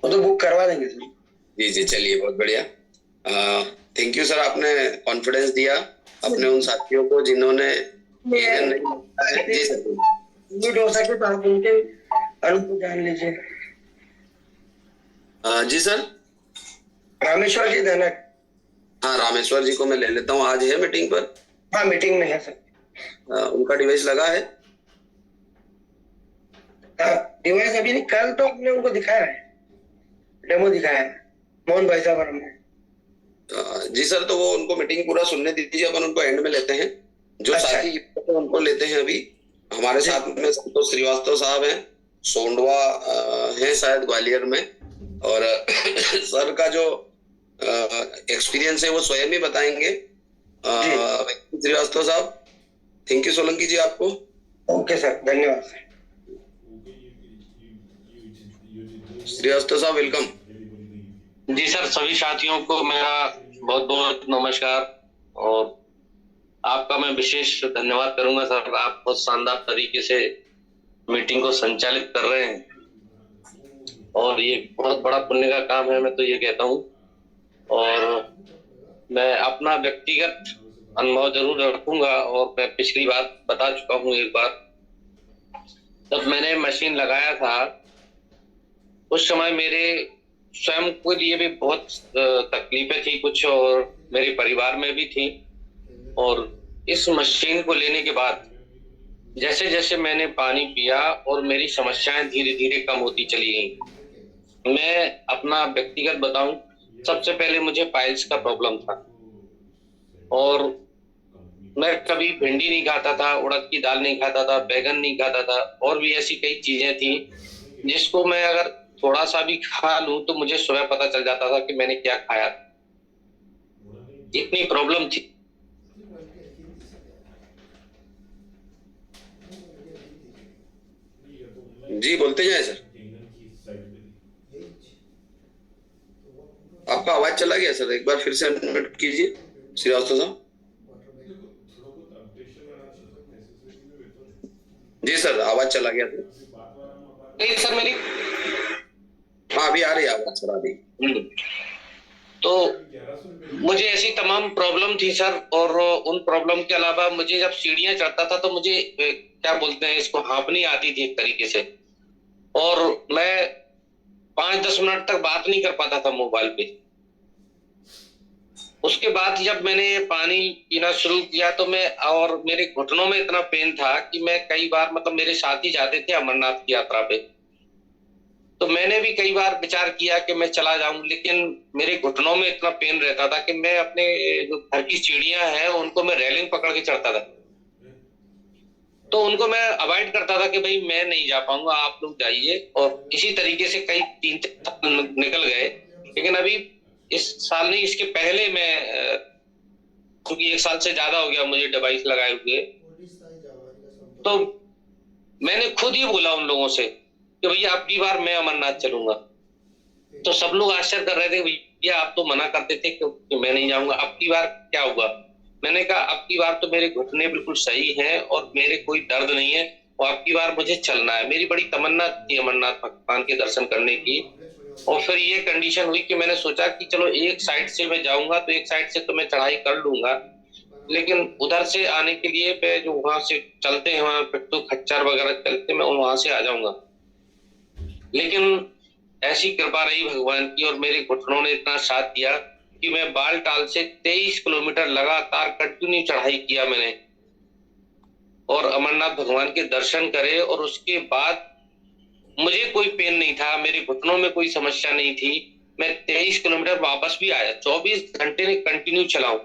I: वो तो बुक करवा देंगे सर।
B: जी जी, चलिए बहुत बढ़िया। थैंक यू सर, आपने कॉन्फिडेंस दिया अपने उन साथियों को जिन्होंने जी सर
I: हो सके तो आप उनके अनुभव जान लीजिए।
B: जी सर।
I: रामेश्वर जी धनक।
B: हाँ रामेश्वर जी को मैं ले लेता हूँ। आज है मीटिंग पर?
I: हाँ मीटिंग में है सर।
B: उनका डिवाइस लगा है?
I: डिवाइस अभी नहीं, कल तो हमने उनको दिखाया है, डेमो दिखाया है मोहन भाई साहब हमने।
B: जी सर, तो वो उनको मीटिंग पूरा सुनने दीजिए, अपन उनको एंड में लेते हैं। जो
I: अच्छा।
B: साथी उनको लेते हैं अभी हमारे साथ में संतोष श्रीवास्तव साहब हैं सोंडवा है शायद ग्वालियर में, और सर का जो एक्सपीरियंस है वो स्वयं ही बताएंगे। श्रीवास्तव साहब, थैंक यू सोलंकी जी आपको।
I: ओके सर, धन्यवाद।
B: श्रीवास्तव साहब वेलकम।
E: जी सर, सभी साथियों को मेरा बहुत बहुत नमस्कार, और आपका मैं विशेष धन्यवाद करूंगा सर। आप बहुत शानदार तरीके से मीटिंग को संचालित कर रहे हैं, और ये बहुत बड़ा पुण्य का काम है, मैं तो ये कहता हूँ। और मैं अपना व्यक्तिगत अनुभव जरूर रखूंगा, और मैं पिछली बात बता चुका हूँ एक बार, जब मैंने मशीन लगाया था उस समय मेरे स्वयं के लिए भी बहुत तकलीफें थी कुछ, और मेरे परिवार में भी थी। और इस मशीन को लेने के बाद जैसे जैसे मैंने पानी पिया और मेरी समस्याएं धीरे धीरे कम होती चली गई। मैं अपना व्यक्तिगत बताऊं, सबसे पहले मुझे पाइल्स का प्रॉब्लम था, और मैं कभी भिंडी नहीं खाता था, उड़द की दाल नहीं खाता था, बैगन नहीं खाता था, और भी ऐसी कई चीजें थी जिसको मैं अगर थोड़ा सा भी खा लूं तो मुझे सुबह पता चल जाता था कि मैंने क्या खाया। इतनी प्रॉब्लम थी।
B: जी बोलते जाए सर। आपका आवाज चला गया सर, एक बार फिर से अनम्यूट कीजिए श्रीवास्तव साहब। जी सर, आवाज चला गया था।
E: नहीं सर, मेरी
B: हाँ अभी आ रही आवाज सर, आ रही।
E: तो मुझे ऐसी तमाम प्रॉब्लम थी सर, और उन प्रॉब्लम के अलावा मुझे जब सीढ़ियां चढ़ता था तो मुझे क्या बोलते हैं इसको, हाँफनी आती थी एक तरीके से, और मैं 5-10 मिनट तक बात नहीं कर पाता था मोबाइल पे। उसके बाद जब मैंने पानी पीना शुरू किया तो मैं, और मेरे घुटनों में इतना पेन था कि मैं कई बार, मतलब मेरे साथी जाते थे अमरनाथ की यात्रा पे, तो मैंने भी कई बार विचार किया कि मैं चला जाऊं, लेकिन मेरे घुटनों में इतना पेन रहता था कि मैं अपने जो घर की सीढ़ियां हैं उनको मैं रेलिंग पकड़ के चढ़ता था, तो उनको मैं अवॉइड करता था कि भाई मैं नहीं जा पाऊंगा, आप लोग जाइए। और इसी तरीके से कई 3-4 साल निकल गए। लेकिन अभी इस साल नहीं, इसके पहले मैं, क्योंकि 1 साल से ज्यादा हो गया मुझे डिवाइस लगाए हुए, तो मैंने खुद ही बोला उन लोगों से कि भैया अब की बार मैं अमरनाथ चलूंगा। तो सब लोग आश्चर्य कर रहे थे, भैया आप तो मना करते थे कि मैं नहीं जाऊंगा, अब की बार क्या हुआ? मैंने कहा अब की बार तो मेरे घुटने बिल्कुल सही हैं और मेरे कोई दर्द नहीं है, और अब की बार मुझे चलना है। मेरी बड़ी तमन्ना थी अमरनाथ भगवान के दर्शन करने की। और फिर ये कंडीशन हुई कि मैंने सोचा कि चलो एक साइड से मैं जाऊंगा तो एक साइड से तो मैं चढ़ाई कर लूंगा, लेकिन उधर से आने के लिए मैं जो वहां से चलते हैं, वहां पिट्टू खच्चर वगैरह चलते, मैं वहां से आ जाऊंगा। लेकिन ऐसी कृपा रही भगवान की, और मेरे घुटनों ने इतना साथ दिया कि मैं बालटाल से 23 किलोमीटर लगातार कंटिन्यू चढ़ाई किया मैंने, और अमरनाथ भगवान के दर्शन करे। और उसके बाद मुझे कोई पेन नहीं था, मेरे घुटनों में कोई समस्या नहीं थी। मैं 23 किलोमीटर वापस भी आया, 24 घंटे ने कंटिन्यू चलाऊं।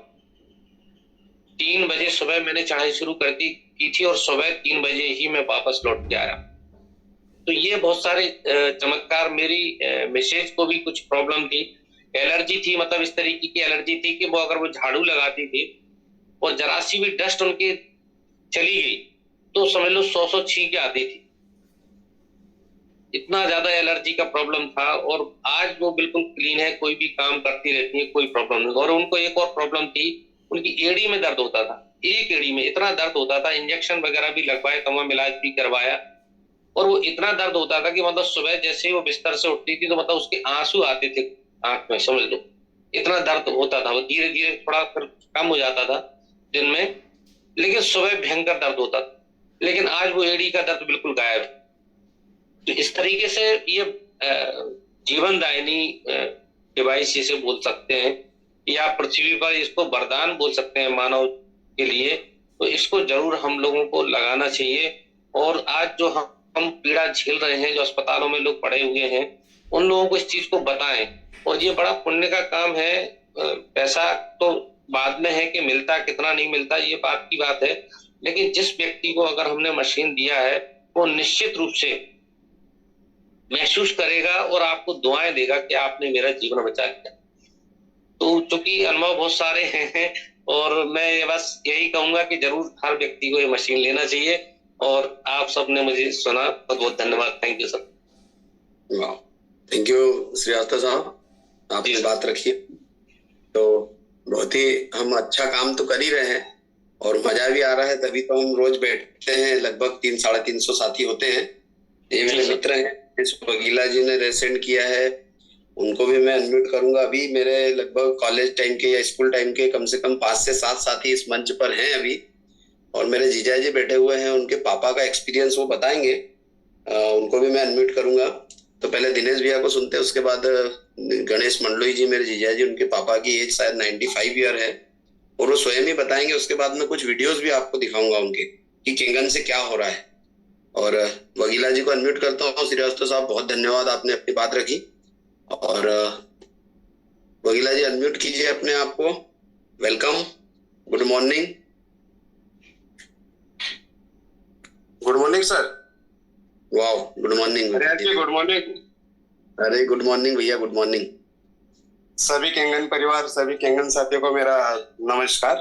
E: 3 बजे सुबह मैंने चढ़ाई शुरू कर दी की थी, और सुबह 3 बजे ही मैं वापस लौट के आया। तो ये बहुत सारे चमत्कार। मेरी मिसेज को भी कुछ प्रॉब्लम थी, एलर्जी थी, मतलब इस तरीके की एलर्जी थी कि वो अगर वो झाड़ू लगाती थी और जरा सी भी डस्ट उनके चली गई तो समझ लो 100 छींके आती थी। इतना ज्यादा एलर्जी का प्रॉब्लम था, और आज वो बिल्कुल क्लीन है, कोई भी काम करती रहती है, कोई प्रॉब्लम नहीं। और उनको एक और प्रॉब्लम थी, उनकी एड़ी में दर्द होता था, एक एड़ी में इतना दर्द होता था, इंजेक्शन वगैरह भी लगवाए, तमाम इलाज भी करवाया, और वो इतना दर्द होता था कि मतलब सुबह जैसे ही वो बिस्तर से उठती थी तो मतलब उसके आंसू आते थे आंख में, समझ लो इतना दर्द होता था। वो धीरे धीरे थोड़ा फिर कम हो जाता था दिन में, लेकिन सुबह भयंकर दर्द होता था। लेकिन आज वो एड़ी का दर्द बिल्कुल गायब। तो इस तरीके से ये जीवन दायिनी डिवाइस जिसे बोल सकते हैं, या पृथ्वी पर इसको वरदान बोल सकते हैं मानव के लिए, तो इसको जरूर हम लोगों को लगाना चाहिए। और आज जो हम पीड़ा झेल रहे हैं, जो अस्पतालों में लोग पड़े हुए हैं, उन लोगों को इस चीज को बताएं। और ये बड़ा पुण्य का काम है। पैसा तो बाद में है कि मिलता कितना नहीं मिलता, ये बात की बात है, लेकिन जिस व्यक्ति को अगर हमने मशीन दिया है वो निश्चित रूप से
J: महसूस करेगा और आपको दुआएं देगा कि आपने मेरा जीवन बचा लिया। तो चूंकि अनुभव बहुत सारे हैं और मैं ये बस यही कहूंगा कि जरूर हर व्यक्ति को ये मशीन लेना चाहिए। और आप सबने मुझे सुना, बहुत बहुत धन्यवाद। Thank you sir.
B: Thank you Srivastava साहब, आपने बात रखी। तो बहुत ही हम अच्छा काम तो कर ही रहे हैं और मजा भी आ रहा है, तभी तो हम रोज बैठते हैं। लगभग 300-350 साथी होते हैं। ये मेरे मित्र हैं, वकीला जी ने रेसेंड किया है, उनको भी मैं अनम्यूट करूंगा। अभी मेरे लगभग कॉलेज टाइम के या स्कूल टाइम के कम से कम 5 से 7 साथी इस मंच पर हैं अभी। और मेरे जीजा जी बैठे हुए हैं, उनके पापा का एक्सपीरियंस वो बताएंगे, उनको भी मैं अनम्यूट करूंगा। तो पहले दिनेश भैया को सुनते हैं, उसके बाद गणेश मंडलोई जी मेरे जीजा जी, उनके पापा की एज शायद 95 ईयर है और वो स्वयं ही बताएंगे। उसके बाद में कुछ वीडियोस भी आपको दिखाऊंगा उनके कि केंगन से क्या हो रहा है। और वकीला जी को अनम्यूट करता हूँ। श्रीवास्तव साहब बहुत धन्यवाद, आपने अपनी बात रखी। और वकीला जी अनम्यूट कीजिए अपने आप को। Welcome, good morning. Good morning sir. वाह, गुड मॉर्निंग।
F: Good morning.
B: अरे गुड मॉर्निंग भैया, गुड मॉर्निंग।
K: सभी केंगन परिवार, सभी केंगन साथियों को मेरा नमस्कार।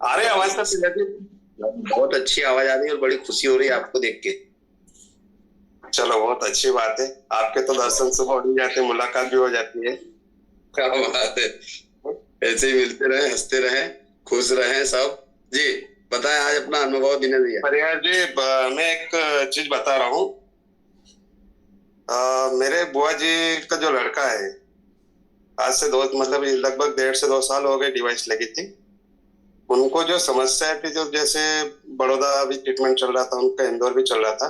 K: आ रही आवाज तो?
B: बहुत अच्छी आवाज आ रही है और बड़ी खुशी हो रही है आपको देख के।
K: चलो बहुत अच्छी बात है। आपके तो दर्शन सुबह हो जाते, मुलाकात भी हो जाती है।
B: क्या बात है, ऐसे ही मिलते रहे, हंसते रहे, खुश रहे सब। जी बताएं आज अपना अनुभव दिनेश भैया।
K: परिवार जी, मैं एक चीज बता रहा हूँ। मेरे बुआ जी का जो लड़का है, आज से लगभग 1.5 से 2 साल हो गए डिवाइस लगी थी। उनको जो समस्या थी, जो जैसे बड़ौदा भी ट्रीटमेंट चल रहा था, उनका इंदौर भी चल रहा था,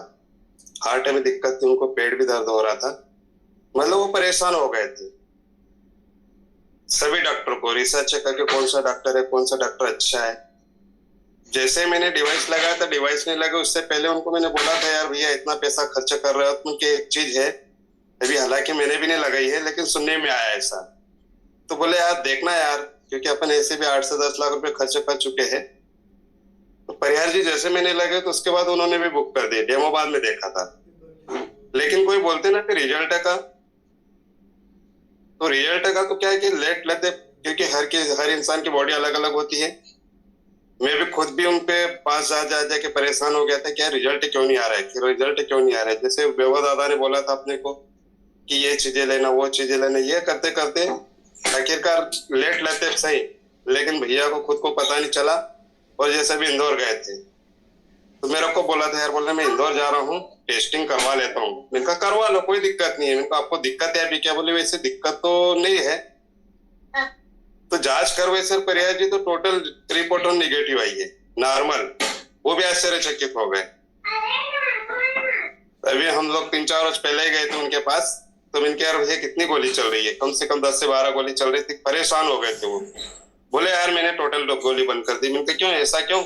K: हार्ट में दिक्कत थी, उनको पेट भी दर्द हो रहा था, मतलब वो परेशान हो गए थे। सभी डॉक्टर को रिसर्च करके कौन सा डॉक्टर है, कौन सा डॉक्टर अच्छा है। जैसे मैंने डिवाइस लगाया था, डिवाइस नहीं लगा उससे पहले उनको मैंने बोला था, यार भैया इतना पैसा खर्च कर रहे हो, उनकी एक चीज है अभी, हालांकि मैंने भी नहीं लगाई है लेकिन सुनने में आया ऐसा। तो बोले यार देखना यार, क्योंकि अपन ऐसे भी 8 से 10 लाख रुपए खर्च कर चुके हैं। तो परिहार जी जैसे मैंने लगे तो उसके बाद उन्होंने भी बुक कर दी, डेमो बाद में देखा था। लेकिन कोई बोलते ना कि रिजल्ट का, तो रिजल्ट का तो क्या है कि लेट लेते, क्योंकि हर इंसान की बॉडी अलग अलग होती है। मैं भी खुद भी उनपे पास जा के परेशान हो गया था, क्या रिजल्ट क्यों नहीं आ रहा है, रिजल्ट क्यों नहीं आ रहा है। जैसे बेवा दादा ने बोला था अपने को कि ये चीजें लेना, वो चीजें लेना, ये करते करते आखिरकार लेट लेते सही, लेकिन भैया को खुद को पता नहीं चला। और जैसे भी इंदौर गए थे तो मेरे को बोला था, यार बोलने मैं इंदौर जा रहा हूँ, टेस्टिंग करवा लेता हूँ। मैंने कहा करवा लो, कोई दिक्कत नहीं है। मैंने कहा आपको दिक्कत है अभी क्या? बोले वैसे दिक्कत तो नहीं है, तो जांच करवे सर परिहार जी, तो टोटल रिपोर्ट निगेटिव आई है, नॉर्मल। वो भी आश्चर्यचकित हो गए। अभी हम लोग 3-4 रोज पहले ही गए थे उनके पास, तो इनके यार भैया कितनी गोली चल रही है? कम से कम 10 से 12 गोली चल रही थी। परेशान हो गए थे वो। बोले यार मैंने टोटल गोली बंद कर दी। मैंने कहा क्यों, ऐसा क्यों?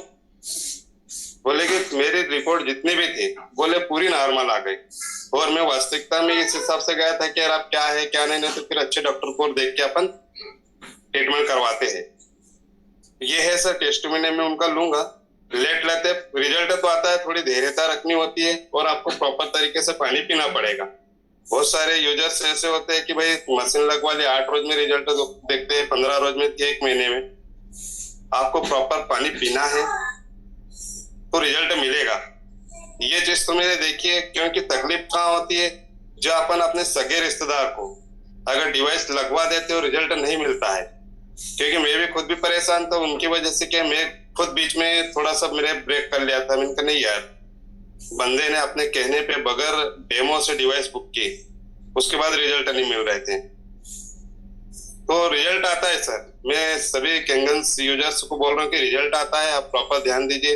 K: बोले कि मेरी रिपोर्ट जितनी भी थी, बोले पूरी नॉर्मल आ गई। और मैं वास्तविकता में इस हिसाब से गया था कि यार आप क्या है क्या नहीं, तो फिर अच्छे डॉक्टर को देख के अपन ट्रीटमेंट करवाते हैं। ये है सर टेस्टिमोनी में उनका लूंगा। लेट लेते रिजल्ट तो आता है, थोड़ी धैर्यता रखनी होती है और आपको प्रॉपर तरीके से पानी पीना पड़ेगा। बहुत सारे यूजर्स ऐसे होते हैं कि भाई मशीन लगवा ले, 8 रोज में रिजल्ट देखते हैं, 15 रोज में, 1 महीने में। आपको प्रॉपर पानी पीना है तो रिजल्ट मिलेगा। ये चीज तो मैंने देखी है, क्योंकि तकलीफ कहाँ होती है, जो अपन अपने सगे रिश्तेदार को अगर डिवाइस लगवा देते हो रिजल्ट नहीं मिलता है। क्योंकि मैं भी खुद भी परेशान था उनकी वजह से, क्या मैं खुद बीच में थोड़ा सा मेरे ब्रेक कर लिया था। मैंने कहा नहीं यार, बंदे ने अपने कहने पे बगैर डेमो से डिवाइस बुक की, उसके बाद रिजल्ट नहीं मिल रहे थे। तो रिजल्ट आता है सर, मैं सभी केंगन्स यूजर्स को बोल रहा हूँ कि रिजल्ट आता है, आप प्रॉपर ध्यान दीजिए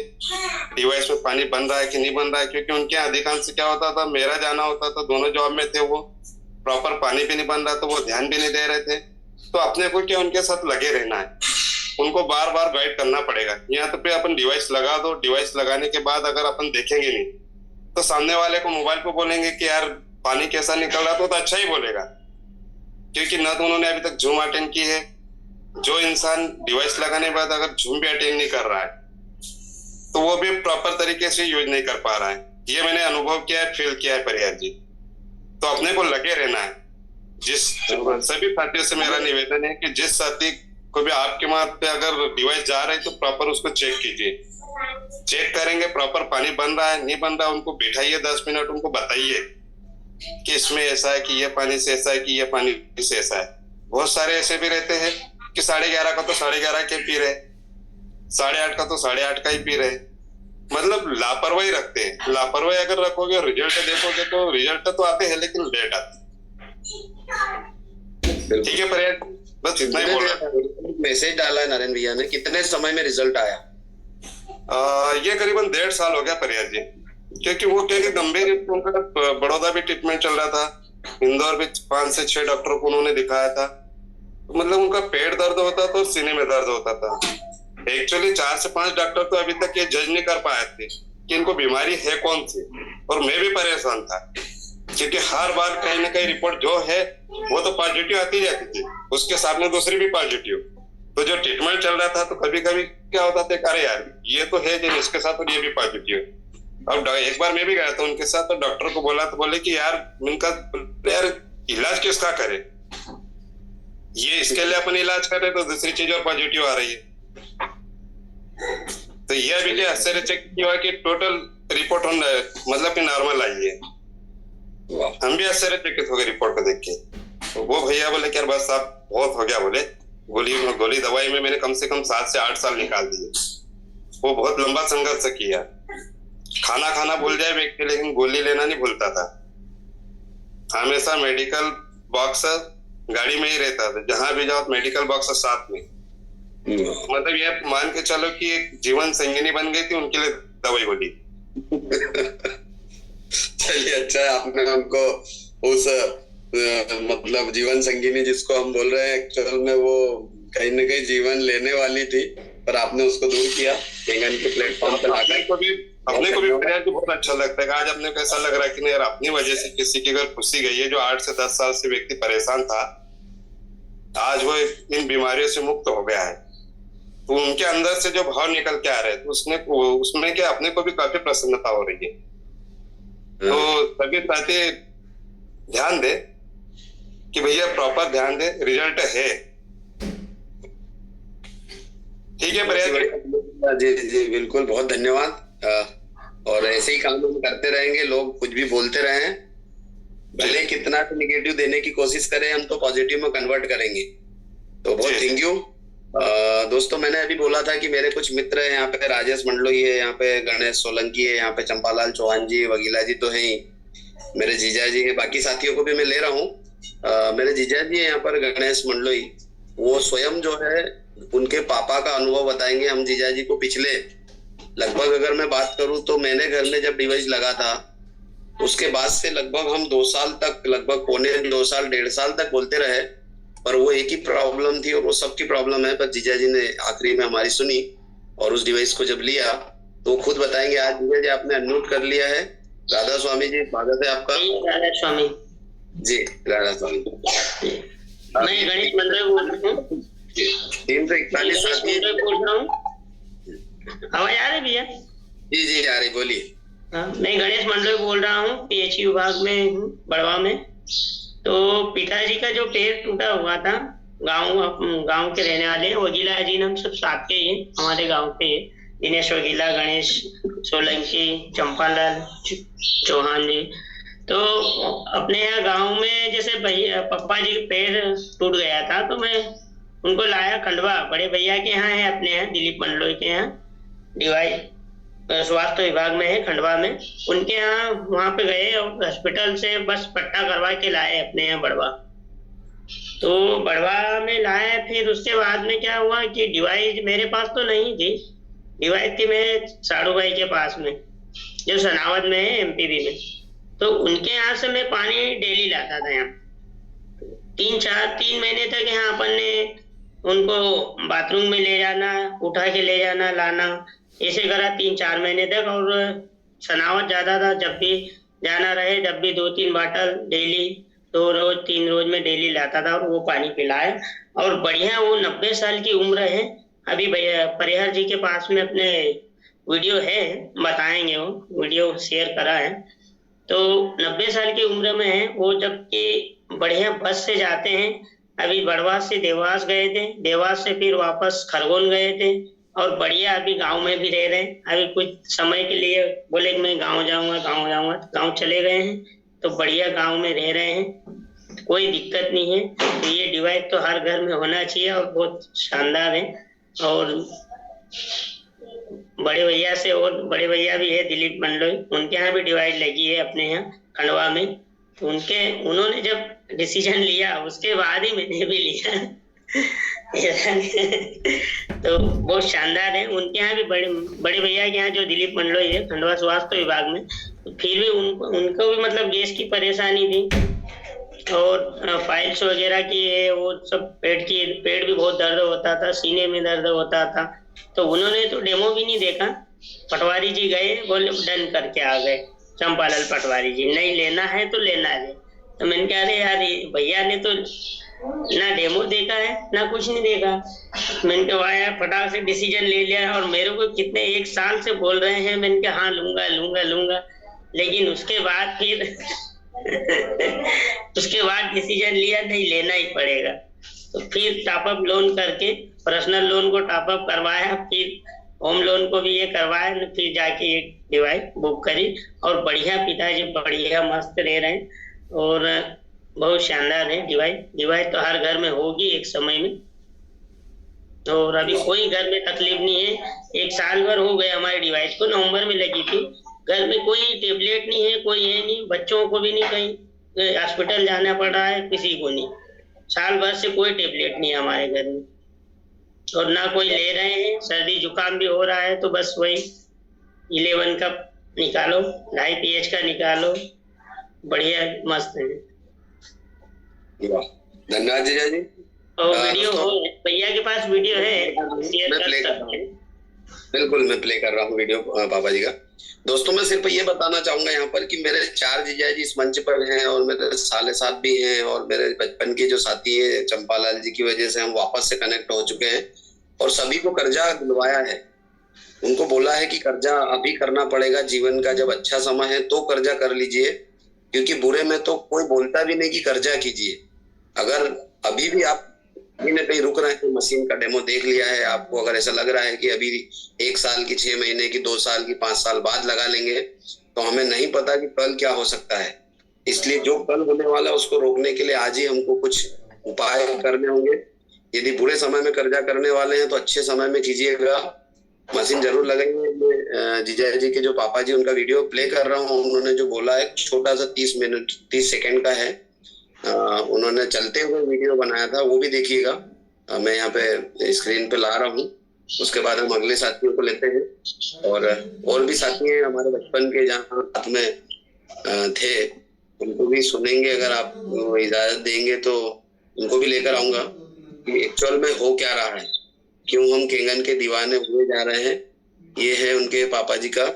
K: डिवाइस में पानी बन रहा है कि नहीं बन रहा है। क्योंकि उनके अधिकांश क्या होता था, मेरा जाना होता था, दोनों जॉब में थे, वो प्रॉपर पानी भी नहीं बन रहा, तो वो ध्यान भी नहीं दे रहे थे। तो अपने को क्या उनके साथ लगे रहना है, उनको बार बार गाइड करना पड़ेगा। यहाँ तो पे अपन डिवाइस लगा दो, डिवाइस लगाने के बाद अगर अपन देखेंगे नहीं तो सामने वाले को मोबाइल पे बोलेंगे कि यार पानी कैसा निकल रहा, तो अच्छा ही बोलेगा। क्योंकि ना तो उन्होंने अभी तक जूम अटेंड की है। जो इंसान डिवाइस लगाने के बाद अगर जूम भी अटेंड नहीं कर रहा है तो वो भी प्रॉपर तरीके से यूज नहीं कर पा रहा है। ये मैंने अनुभव किया है, फील किया है परिहार जी। तो अपने को लगे रहना है। सभी साथियों से मेरा निवेदन है कि जिस साथी को भी आपके वहां पे अगर डिवाइस जा रहा है तो प्रॉपर उसको चेक कीजिए। चेक करेंगे प्रॉपर पानी बन रहा है नहीं बन रहा, उनको बिठाइए 10 मिनट, उनको बताइए कि इसमें ऐसा है, कि ये पानी से ऐसा है, कि ये पानी से ऐसा है। बहुत सारे ऐसे भी रहते हैं कि 11:30 का तो 11:30 के पी रहे, 8:30 का तो 8:30 का ही पी रहे, मतलब लापरवाही रखते हैं। लापरवाही अगर रखोगे, रिजल्ट देखोगे तो रिजल्ट तो आते हैं लेकिन लेट आते। ठीक है परिहार, बस इतना ही बोल रहा।
B: मैसेज डाला है नरेंद्र भैया ने, कितने समय में रिजल्ट आया?
K: ये करीबन 1.5 साल हो गया परिहार जी, क्योंकि वो क्या गंभीर, उनका बड़ौदा भी ट्रीटमेंट चल रहा था, इंदौर भी 5 से 6 डॉक्टरों को उन्होंने दिखाया था। मतलब उनका पेट दर्द होता था और सीने में दर्द होता था। एक्चुअली 4 से 5 डॉक्टर तो अभी तक ये जज नहीं कर पाए थे कि इनको बीमारी है कौन सी, और मैं भी परेशान था क्योंकि हर बार कहीं ना कहीं रिपोर्ट जो है वो तो पॉजिटिव आती जाती थी, उसके सामने दूसरी भी पॉजिटिव। तो जो ट्रीटमेंट चल रहा था तो कभी कभी क्या होता था, अरे यार ये तो है जो इसके साथ, और ये भी पॉजिटिव। अब एक बार मैं भी गया था उनके साथ, तो डॉक्टर को बोला तो बोले कि यार यार इलाज किसका करे, ये इसके लिए अपन इलाज करे तो दूसरी चीज और पॉजिटिव आ रही है। तो ये अभी क्या आश्चर्यचकित हुआ कि टोटल रिपोर्ट मतलब कि नॉर्मल आई है। हम भी आश्चर्यचकित हो गए रिपोर्ट को देख के। तो वो भैया बोले कि यार बस आप बहुत हो गया, बोले गोली दवाई में मैंने कम से कम 7 से 8 साल निकाल दिए। वो बहुत लंबा संघर्ष किया। खाना भूल जाए व्यक्ति लेकिन गोली लेना नहीं भूलता था। हमेशा मेडिकल बॉक्स गाड़ी में ही रहता था, जहां भी जाओ मेडिकल बॉक्स साथ में। मतलब ये मान के चलो कि एक जीवन संगिनी बन गई थी उनके लिए दवाई गोली।
B: चलिए अच्छा है आपने उनको उस मतलब जीवन संगिनी जिसको हम बोल रहे हैं, एक्चुअल में वो कहीं ना कहीं जीवन लेने वाली थी, पर आपने उसको दूर किया केंगन के प्लेटफॉर्म पर लाकर।
K: अपने को भी बहुत अच्छा लगता है। आज अपने को ऐसा लग रहा है कि नहीं यार अपनी वजह से किसी की अगर खुशी गई है, जो 8 से 10 साल से व्यक्ति परेशान था, आज वो इन बीमारियों से मुक्त हो गया है। तो उनके अंदर से जो भाव निकल के आ रहे हैं, तो उसमें क्या अपने को भी काफी प्रसन्नता हो रही है। तो सभी साथी ध्यान दे कि भैया प्रॉपर ध्यान दे, रिजल्ट है। ठीक है परिहार
B: जी? जी बिल्कुल, बहुत धन्यवाद। और ऐसे ही काम हम करते रहेंगे, लोग कुछ भी बोलते रहे, भले कितना भी निगेटिव देने की कोशिश करें, हम तो पॉजिटिव में कन्वर्ट करेंगे। तो बहुत थैंक यू। दोस्तों मैंने अभी बोला था कि मेरे कुछ मित्र हैं, यहाँ पे राजेश मंडलोई है, यहाँ पे गणेश सोलंकी है, यहाँ पे चंपालाल चौहान जी, वगीला जी तो है ही, मेरे जीजा जी है, बाकी साथियों को भी मैं ले रहा हूँ। मेरे जीजा जी है यहाँ पर गणेश मंडलोई, वो स्वयं जो है उनके पापा का अनुभव बताएंगे। हम जीजा जी को पिछले लगभग अगर मैं बात करूं तो मैंने घर में जब डिवाइस लगा था उसके बाद से लगभग हम 2 साल तक, लगभग पौने 2 साल 1.5 साल तक बोलते रहे, पर वो एक ही प्रॉब्लम थी और वो सबकी प्रॉब्लम है। पर जीजा जी ने आखिरी में हमारी सुनी और उस डिवाइस को जब लिया तो खुद बताएंगे। आज जीजा जी आपने अनम्यूट कर लिया है। राधा स्वामी जी स्वागत है आपका।
E: राधा स्वामी
B: जी, राधा स्वामी।
E: मैं गणेश मंडल बोल रहा हूँ।
B: 341 साथी
E: बोल रहा हूँ। आवाज आ रही भैया?
B: जी जी आ रही, बोलिए।
E: मैं गणेश मंडल बोल रहा हूँ, पीएचई विभाग में हूँ, बड़वा में। तो पिताजी का जो पैर टूटा हुआ था, गांव के रहने वाले वगीला जी, हम सब साथ के ही हमारे गांव के, दिनेश वगीला, गणेश सोलंकी, चंपालाल चौहान जी। तो अपने यहाँ गांव में जैसे भैया पप्पा जी के पैर टूट गया था, तो मैं उनको लाया खंडवा, बड़े भैया के यहाँ है, अपने यहाँ दिलीप मंडलोई के यहाँ डिवाइस स्वास्थ्य विभाग में है खंडवा में, उनके यहाँ वहां पे गए और हॉस्पिटल से बस पट्टा करवा के लाए अपने यहाँ बड़वा। तो बड़वा में लाए, फिर उसके बाद में क्या हुआ कि डिवाइस मेरे पास तो नहीं थी, डिवाइस थी मेरे साड़ू भाई के पास में जो सनावद में है, एमपीबी में। तो उनके यहाँ से मैं पानी डेली लाता था यहाँ, 3 महीने तक यहाँ अपन ने उनको बाथरूम में ले जाना, उठा के ले जाना, लाना, ऐसे करा 3-4 महीने तक। और सनावत ज्यादा था, जब भी जाना रहे, जब भी 2-3 बाटल डेली, 2 रोज 3 रोज में डेली लाता था और वो पानी पिलाया। और बढ़िया, वो 90 साल की उम्र है, अभी परिहार जी के पास में अपने
L: वीडियो है, बताएंगे, वो वीडियो शेयर करा है। तो 90 साल की उम्र में है वो, जबकि बढ़िया बस से जाते हैं। अभी बड़वास से देवास गए थे, देवास से फिर वापस खरगोन गए थे, और बढ़िया अभी गांव में भी रह रहे हैं। अभी कुछ समय के लिए बोले कि मैं गांव जाऊंगा, गांव चले गए हैं। तो बढ़िया गांव में रह रहे हैं, कोई दिक्कत नहीं है। तो ये डिवाइस तो हर घर में होना चाहिए और बहुत शानदार है। और बड़े भैया से, और बड़े भैया भी है दिलीप मंडलोई, उनके यहाँ भी डिवाइस लगी है अपने यहाँ खंडवा में। तो उन्होंने जब डिसीजन लिया उसके बाद ही मैंने भी लिया। तो बहुत शानदार है। उनके यहाँ भी बड़े भैया के यहाँ जो दिलीप मंडलोई है खंडवा स्वास्थ्य विभाग में, तो फिर भी उनको भी मतलब गैस की परेशानी थी और फाइल्स वगैरह की है, वो सब पेट भी बहुत दर्द होता था, सीने में दर्द होता था। तो उन्होंने तो डेमो भी नहीं देखा। पटवारी जी गए, बोले डन करके आ गए, चंपालाल पटवारी जी, नहीं लेना है तो लेना है। तो मैंने कहा अरे यार भैया ने तो ना डेमो देखा है ना कुछ नहीं देखा। मैंने कहा यार फटाक से डिसीजन ले लिया, और मेरे को कितने 1 साल से बोल रहे हैं। मैंने कहा हाँ लूंगा, लेकिन उसके बाद फिर उसके बाद डिसीजन लिया नहीं लेना ही पड़ेगा। तो फिर टॉपअप लोन करके पर्सनल लोन को टॉपअप करवाया, फिर होम लोन को भी ये करवाया, फिर जाके एक डिवाइस बुक करी। और बढ़िया पिताजी बढ़िया मस्त रह रहे हैं और बहुत शानदार है डिवाइस तो हर घर में होगी एक समय में। और अभी कोई घर में तकलीफ नहीं है। 1 साल भर हो गए हमारे डिवाइस को, नवंबर में लगी थी। घर में कोई टेबलेट नहीं है, कोई है नहीं, बच्चों को भी नहीं, कहीं हॉस्पिटल जाना पड़ रहा है, किसी को नहीं। साल भर से कोई टेबलेट नहीं है हमारे घर में, और ना कोई ले रहे हैं। सर्दी जुकाम भी हो रहा है तो बस वही 11 का निकालो, 2.5 pH का निकालो, बढ़िया मस्त है।
B: धन्यवाद जीजा जी।
L: और वीडियो हो, भैया के पास वीडियो है, शेयर कर सकते हैं।
B: बिल्कुल मैं प्ले कर रहा हूँ वीडियो पापा जी का। दोस्तों मैं सिर्फ ये बताना चाहूंगा यहाँ पर कि मेरे 4 जीजा जी इस मंच पर हैं, और मेरे साले साथ भी हैं, और मेरे बचपन के जो साथी हैं चंपालाल जी की वजह से हम वापस से कनेक्ट हो चुके हैं। और सभी को कर्जा दिलवाया है, उनको बोला है कि कर्जा अभी करना पड़ेगा, जीवन का जब अच्छा समय है तो कर्जा कर लीजिए, क्योंकि बुरे में तो कोई बोलता भी नहीं कि कर्जा कीजिए। अगर अभी भी आप कहीं ना कहीं रुक रहे हैं, मशीन का डेमो देख लिया है, आपको अगर ऐसा लग रहा है कि अभी 1 साल की, 6 महीने की, 2 साल की, 5 साल बाद लगा लेंगे, तो हमें नहीं पता कि कल क्या हो सकता है। इसलिए जो कल होने वाला है उसको रोकने के लिए आज ही हमको कुछ उपाय करने होंगे। यदि बुरे समय में कर्जा करने वाले हैं तो अच्छे समय में कीजिएगा, मशीन जरूर लगाएंगे। जीजा जी के जो पापा जी, उनका वीडियो प्ले कर रहा हूँ। उन्होंने जो बोला है छोटा सा 30 सेकंड का है, उन्होंने चलते हुए वीडियो बनाया था, वो भी देखिएगा। मैं यहाँ पे स्क्रीन पे ला रहा हूँ, उसके बाद हम अगले साथियों को लेते हैं। और भी साथी हैं हमारे बचपन के जहाँ साथ में थे, उनको भी सुनेंगे। अगर आप इजाजत देंगे तो उनको भी लेकर आऊंगा कि एक्चुअल में हो क्या रहा है, क्यों हम केंगन के दीवाने हुए जा रहे हैं। ये है उनके पापा जी का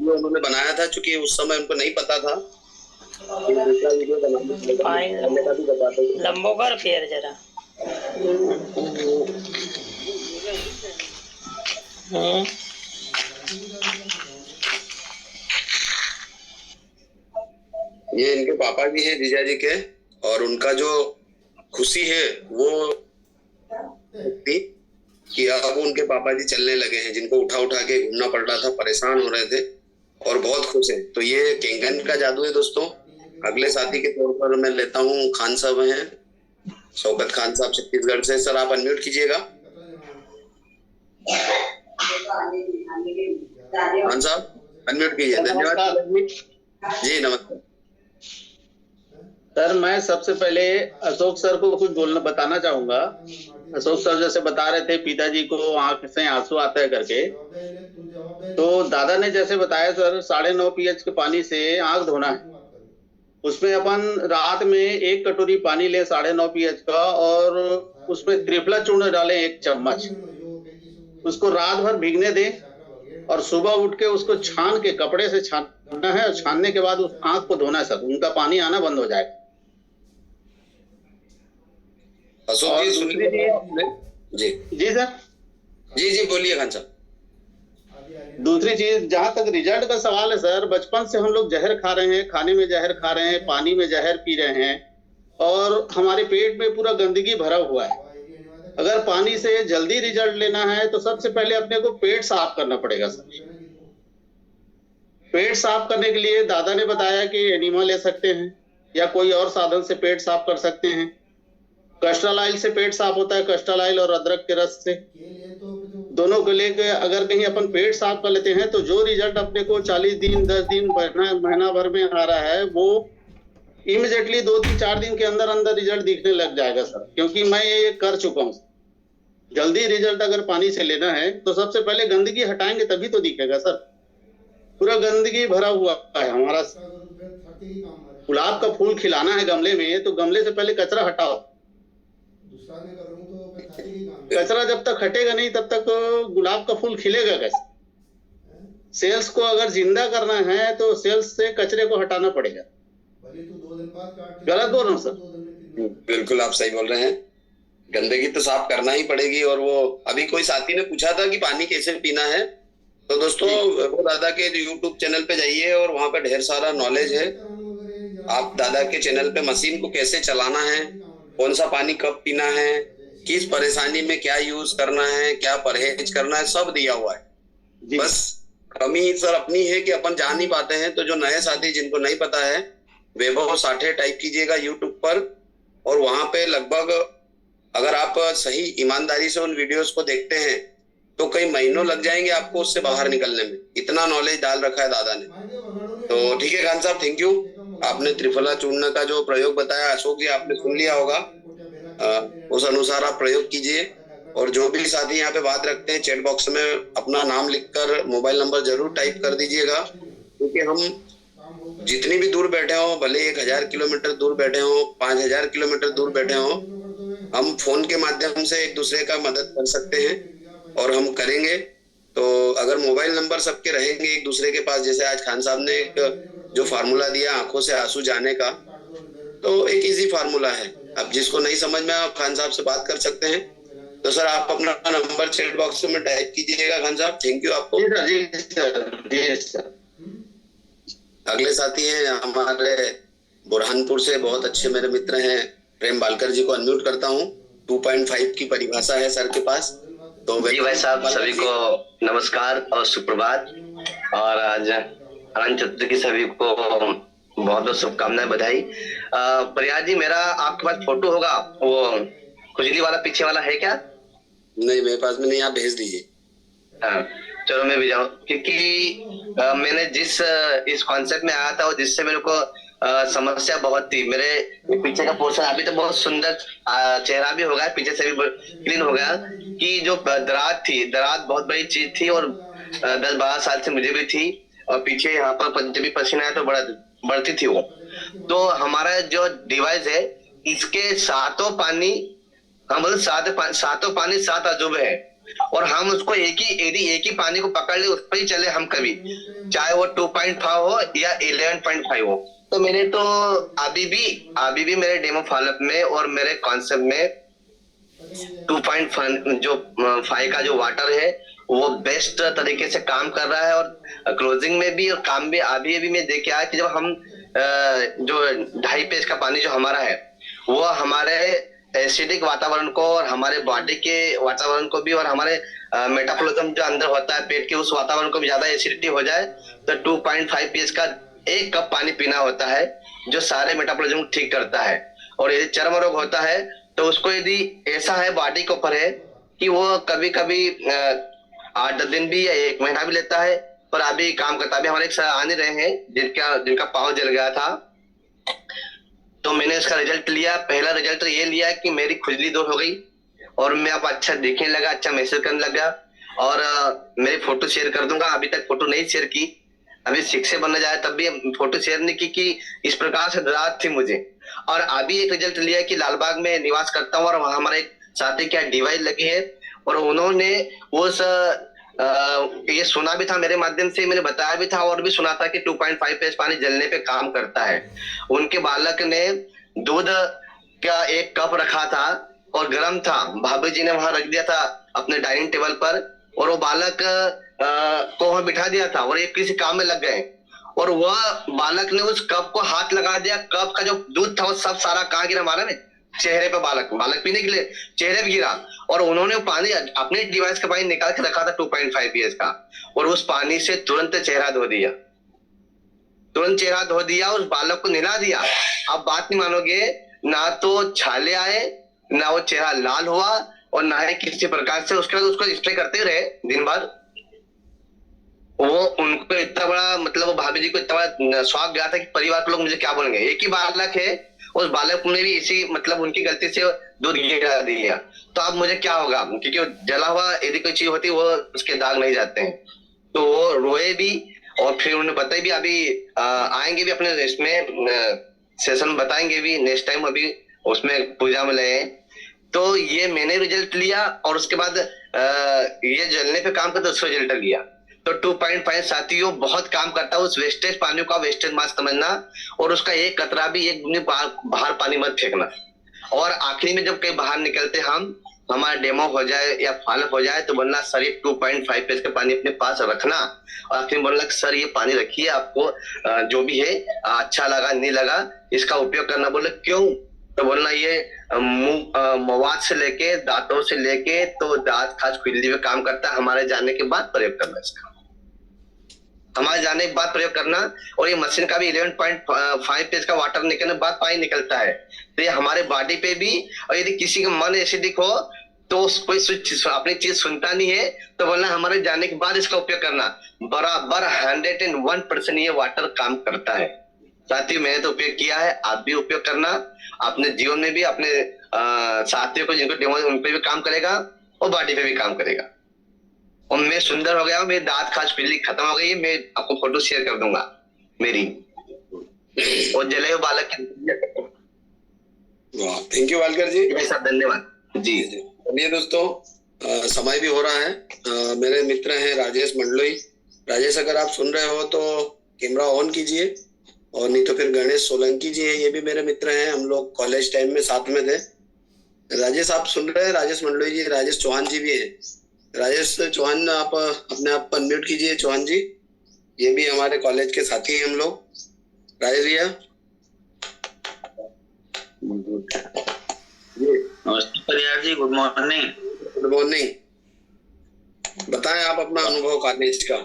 B: उन्होंने बनाया था, चूंकि उस समय उनको नहीं पता था।
L: लंबो कर फेर जरा।
B: ये इनके पापा जी हैं, जीजा जी के, और उनका जो खुशी है वो कि अब उनके पापा जी चलने लगे हैं, जिनको उठा उठा के घूमना पड़ रहा था, परेशान हो रहे थे, और बहुत खुश हैं। तो ये केंगन का जादू है दोस्तों। अगले साथी के तौर पर मैं लेता हूँ, खान साहब हैं, शौकत खान साहब छत्तीसगढ़ से। सर आप अनम्यूट कीजिएगा। खान साहब अनम्यूट कीजिए। धन्यवाद जी, नमस्कार
M: सर। मैं सबसे पहले अशोक सर को कुछ बताना चाहूंगा। अशोक सर जैसे बता रहे थे पिताजी को आंख से आंसू आता है करके, तो दादा ने जैसे बताया सर 9.5 pH के पानी से आंख धोना है, उसमें अपन रात में 1 कटोरी पानी लें 9.5 pH का, और उसमें त्रिफला चूर्ण डालें 1 चम्मच, उसको रात भर भीगने दें और सुबह उठ के उसको छान के कपड़े से छानना है, और छानने के बाद उस आंख को धोना है सर, उनका पानी आना बंद हो जाएगा।
B: अशोक जी
M: दूसरी
B: जी
M: जी सर
B: जी बोलिए खान साहब।
M: दूसरी चीज, जहां तक रिजल्ट का सवाल है सर, बचपन से हम लोग जहर खा रहे हैं, खाने में जहर खा रहे हैं, पानी में जहर पी रहे हैं, और हमारे पेट में पूरा गंदगी भरा हुआ है। अगर पानी से जल्दी रिजल्ट लेना है तो सबसे पहले अपने को पेट साफ करना पड़ेगा सर। पेट साफ करने के लिए दादा ने बताया कि एनिमा ले सकते हैं या कोई और साधन से पेट साफ कर सकते हैं। कस्टर्ड ऑयल से पेट साफ होता है, कस्टर्ड ऑयल और अदरक के रस से, दोनों को लेकर अगर कहीं अपन पेट साफ कर लेते हैं तो जो रिजल्ट अपने को 40 दिन 10 दिन महीना भर में आ रहा है वो इमीडिएटली 2-4 दिन के अंदर अंदर रिजल्ट दिखने लग जाएगा सर, क्योंकि मैं ये कर चुका हूँ। जल्दी रिजल्ट अगर पानी से लेना है तो सबसे पहले गंदगी हटाएंगे तभी तो दिखेगा सर। पूरा गंदगी भरा हुआ है हमारा। गुलाब का फूल खिलाना है गमले में तो गमले से पहले कचरा हटाओ। कचरा जब तक हटेगा नहीं तब तक गुलाब का फूल खिलेगा कैसे? सेल्स को अगर जिंदा करना है तो सेल्स से कचरे को हटाना पड़ेगा। गलत बोल रहा हूँ सर?
B: बिल्कुल आप सही बोल रहे हैं, गंदगी तो साफ करना ही पड़ेगी। और वो अभी कोई साथी ने पूछा था कि पानी कैसे पीना है, तो दोस्तों वो दादा के यूट्यूब चैनल पे जाइए और वहां पे ढेर सारा नॉलेज है। आप दादा के चैनल पे मशीन को कैसे चलाना है, कौन सा पानी कब पीना है, किस परेशानी में क्या यूज करना है, क्या परहेज करना है, सब दिया हुआ है। बस कमी सर अपनी है कि अपन जान नहीं पाते हैं। तो जो नए साथी जिनको नहीं पता है, वैभव साठे टाइप कीजिएगा यूट्यूब पर, और वहां पे लगभग अगर आप सही ईमानदारी से उन वीडियोस को देखते हैं तो कई महीनों लग जाएंगे आपको उससे बाहर निकलने में। इतना नॉलेज डाल रखा है दादा ने। तो ठीक है खान साहब, थैंक यू। आपने त्रिफला चूर्ण का जो प्रयोग बताया अशोक जी आपने सुन लिया होगा, उस अनुसार आप प्रयोग कीजिए। और जो भी साथी यहाँ पे बात रखते हैं चैट बॉक्स में अपना नाम लिखकर मोबाइल नंबर जरूर टाइप कर दीजिएगा, क्योंकि हम जितनी भी दूर बैठे हो, भले 1000 किलोमीटर दूर बैठे हो, 5000 किलोमीटर दूर बैठे हो, हम फोन के माध्यम से एक दूसरे का मदद कर सकते हैं और हम करेंगे। तो अगर मोबाइल नंबर सबके रहेंगे एक दूसरे के पास, जैसे आज खान साहब ने एक जो फार्मूला दिया आंखों से आंसू जाने का, तो एक इजी फार्मूला है। अब जिसको नहीं समझ में आप खान साहब से बात कर सकते हैं। तो सर आप अपना नंबर चैट बॉक्स में टाइप कीजिएगा खान साहब। थैंक यू आपको।
M: जी सर।
B: अगले साथी हैं हमारे बुरहानपुर से, बहुत अच्छे मेरे मित्र हैं, प्रेम बालकर जी को अनम्यूट करता हूँ। 2.5 की परिभाषा है सर के पास। तो
N: जी भाई साहब, सभी को नमस्कार और सुप्रभात, और आज अनंत चतुर्थी सभी को बहुत बहुत शुभकामनाएं, बधाई। प्रयाग जी, मेरा आपके पास फोटो होगा, वो खुजली वाला पीछे वाला है क्या?
B: नहीं मेरे पास में नहीं, आप भेज दीजिए।
N: हाँ चलो मैं भी जाऊँ, क्योंकि मैंने जिस इस कॉन्सेप्ट में आया था और जिससे मेरे को समस्या बहुत थी, मेरे पीछे का पोर्शन अभी तो बहुत सुंदर चेहरा भी हो गया, पीछे से भी क्लीन हो गया, कि जो दराज थी, दराज बहुत बड़ी चीज थी और 10-12 साल से मुझे भी थी, और पीछे यहाँ पर जब भी पसीना आया तो बढ़ती थी वो। तो हमारा जो डिवाइस है इसके सातों पानी, हम बोलते सातों पानी 7 अजूबे है, और हम उसको एक ही पानी को पकड़ ले, उस पर ही चले हम कभी, चाहे वो 2.5 हो या 11.5 हो। तो मैंने तो अभी भी मेरे डेमो फॉलोअप में और मेरे कॉन्सेप्ट में 2.5 जो 5 का जो वाटर है वो बेस्ट तरीके से काम कर रहा है, और क्लोजिंग में भी और काम भी अभी मैं देख के आया कि जब हम जो 2.5 पेज का पानी जो हमारा है वो हमारे एसिडिक वातावरण को और हमारे बॉडी के वातावरण को भी और हमारे मेटाबॉलिज्म जो अंदर होता है पेट के उस वातावरण को भी ज्यादा एसिडिटी हो जाए तो 2.5 पीएच का 1 कप पानी पीना होता है, जो सारे मेटाबॉलिज्म ठीक करता है। और यदि चर्म रोग होता है तो उसको यदि ऐसा है बॉडी के ऊपर है कि वो कभी कभी 8-10 दिन भी या 1 महीना भी लेता है, पर अभी काम करता है। अभी हमारे एक सर आने रहे हैं जिनका पाँव जल गया था, तो मैंने इसका रिजल्ट लिया। पहला रिजल्ट तो ये लिया कि मेरी खुजली दूर हो गई और मैं अब अच्छा दिखने लगा, अच्छा महसूस करने लगा। और मेरी फोटो शेयर कर दूंगा, अभी तक फोटो नहीं शेयर की, अभी 6 से बनने जाए तब भी फोटो शेयर नहीं की कि इस प्रकार से रात थी मुझे। और अभी एक रिजल्ट लिया कि लालबाग में निवास करता हूँ और वहां हमारे एक साथी क्या डिवाइस लगी है और उन्होंने उस ये सुना भी था मेरे माध्यम से, मैंने बताया भी था और भी सुना था कि 2.5 पेज पानी जलने पे काम करता है। उनके बालक ने दूध का एक कप रखा था और गर्म था, भाभी जी ने वहां रख दिया था अपने डाइनिंग टेबल पर और वो बालक को वहां बिठा दिया था और ये किसी काम में लग गए और वह बालक ने उस कप को हाथ लगा दिया। कप का जो दूध था वो सब सारा कहाँ गिरा हमारे में चेहरे पे, बालक पीने के लिए चेहरे पे गिरा और उन्होंने पानी अपने डिवाइस का पानी निकाल के रखा था 2.5 PS का और उस पानी से तुरंत चेहरा धो दिया, उस बालक को नहला दिया। अब बात नहीं मानोगे, ना तो छाले आए, ना वो चेहरा लाल हुआ और ना ही किसी प्रकार से। उसके बाद उसको स्प्रे करते रहे दिन भर। वो उनको इतना बड़ा मतलब वो भाभी जी को इतना बड़ा शौक गया था कि परिवार के लोग मुझे क्या बोलेंगे। एक ही बालक है, उस बालक ने भी इसी मतलब उनकी गलती से दूध गिरा दिया, तो अब मुझे क्या होगा, क्योंकि जला हुआ यदि कोई चीज होती वो उसके दाग नहीं जाते हैं। तो वो रोए भी और फिर उन्हें बताई भी। अभी आएंगे भी अपने इसमें सेशन बताएंगे भी नेक्स्ट टाइम, अभी उसमें पूजा में लगे। तो ये मैंने रिजल्ट लिया और उसके बाद ये जलने पे काम करता दूसरा रिजल्ट लिया। तो 2.5 साथियों बहुत काम करता है। उस वेस्टेज पानी का वेस्टेज मत समझना और उसका एक कतरा भी एक बूंद बाहर पानी मत फेंकना। और आखिरी में जब कहीं बाहर निकलते हम हमारा डेमो हो जाए या फॉलोअप हो जाए तो बोलना सर ये 2.5 पेज का पानी अपने पास रखना और आखिर में बोलना सर ये पानी रखिए, आपको जो भी है अच्छा लगा नहीं लगा इसका उपयोग करना। बोले क्यों, तो बोलना ये मवाद से लेके दांतों से लेके तो दांत खास खुजली में काम करता है। हमारे जाने के बाद प्रयोग करना इसका, हमारे जाने के बाद प्रयोग करना। और ये मशीन का भी 11.5 पेज का वाटर निकलने के बाद पानी निकलता है। तो ये हमारे बॉडी पे भी, और यदि किसी का मन एसिडिक हो तो कोई अपनी चीज सुनता नहीं है तो बोलना हमारे जाने के बाद इसका उपयोग करना। बराबर 101% ये वाटर काम करता है। साथियों मैंने तो उपयोग किया है, आप भी उपयोग करना अपने जीवन में भी। अपने साथियों को जिनको डेमो उन पे भी काम करेगा और बॉडी पे भी काम करेगा। और मैं सुंदर हो गया हूँ, मेरी दांत खास खुजली खत्म हो गई है। मैं आपको फोटो शेयर कर दूंगा मेरी और जले हुए बालक की।
B: Thank you Walkar ji,
N: sir धन्यवाद जी।
B: चलिए दोस्तों समय भी हो रहा है। मेरे मित्र हैं राजेश मंडलोई। राजेश अगर आप सुन रहे हो तो कैमरा ऑन कीजिए, और नहीं तो फिर गणेश सोलंकी जी है, ये भी मेरे मित्र हैं, हम लोग कॉलेज टाइम में साथ में थे। राजेश आप सुन रहे हैं, राजेश मंडलोई जी, राजेश चौहान जी भी है। राजेश चौहान आप अपने आप को अनम्यूट कीजिए। चौहान जी ये भी हमारे कॉलेज के साथी हैं हम लोग। राजेश भैया
E: नमस्ते परियार जी, गुड मॉर्निंग।
B: गुड मॉर्निंग, बताएं आप अपना अनुभव कॉलेज का।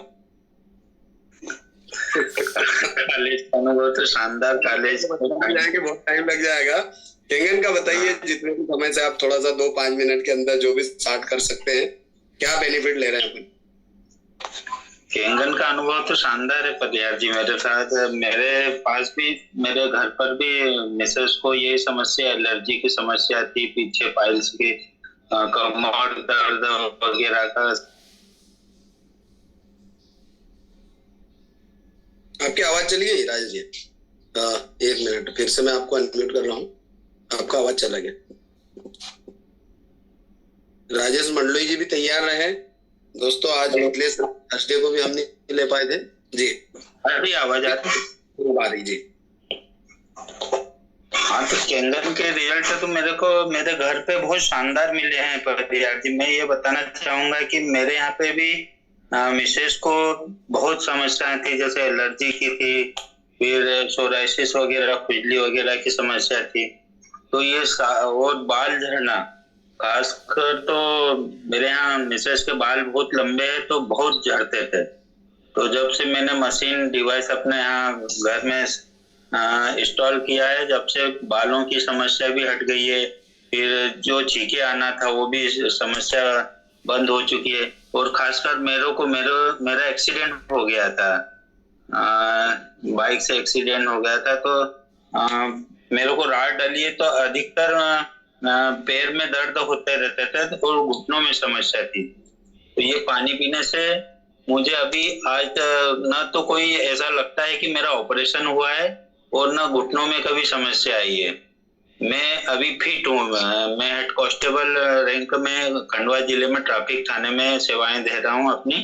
E: कॉलेज का अनुभव तो शानदार। कॉलेज
B: जाएंगे बहुत टाइम लग जाएगा। केंगन का बताइए, जितने भी समय से आप थोड़ा सा 2-5 मिनट के अंदर जो भी स्टार्ट कर सकते हैं, क्या बेनिफिट ले रहे हैं अपन?
E: केंगन का अनुभव तो शानदार है परियार जी। मेरे साथ मेरे पास भी मेरे घर पर भी मिसेस को ये समस्या, एलर्जी की समस्या थी, पीछे पाइल्स की, कमर दर्द वगैरह का।
B: आपकी आवाज चली गई राजेश जी? 1 मिनट, फिर से मैं आपको अनम्यूट कर रहा हूँ, आपका आवाज चला गया। राजेश मंडलोई जी भी तैयार रहे दोस्तों। आज निकले थर्सडे को भी हम नहीं ले पाए थे जी।
E: अभी आवाज आती
B: जी।
E: हाँ, तो केंगन के रिजल्ट तो मेरे को मेरे घर पे बहुत शानदार मिले हैं परियार जी। मैं ये बताना चाहूंगा कि मेरे यहाँ पे भी मिसेस को बहुत समस्याएं थी, जैसे एलर्जी की थी, फिर सोराइसिस वगैरह, खुजली वगैरह की समस्या थी। तो ये और बाल झड़ना, खासकर तो मेरे यहाँ मिसेस के बाल बहुत लंबे हैं तो बहुत झड़ते थे। तो जब से मैंने मशीन डिवाइस अपने यहाँ घर में इंस्टॉल किया है, जब से बालों की समस्या भी हट गई है, फिर जो छींके आना था वो भी समस्या बंद हो चुकी है। और खासकर मेरा एक्सीडेंट हो गया था, बाइक से एक्सीडेंट हो गया था। तो मेरे को राड डली है तो अधिकतर पैर में दर्द होते रहते थे और घुटनों में समस्या थी। तो ये पानी पीने से मुझे अभी आज ना तो कोई ऐसा लगता है कि मेरा ऑपरेशन हुआ है और ना घुटनों में कभी समस्या आई है। मैं अभी फिट हूँ। मैं हेड कांस्टेबल रैंक में खंडवा जिले में ट्रैफिक थाने में सेवाएं दे रहा हूँ अपनी,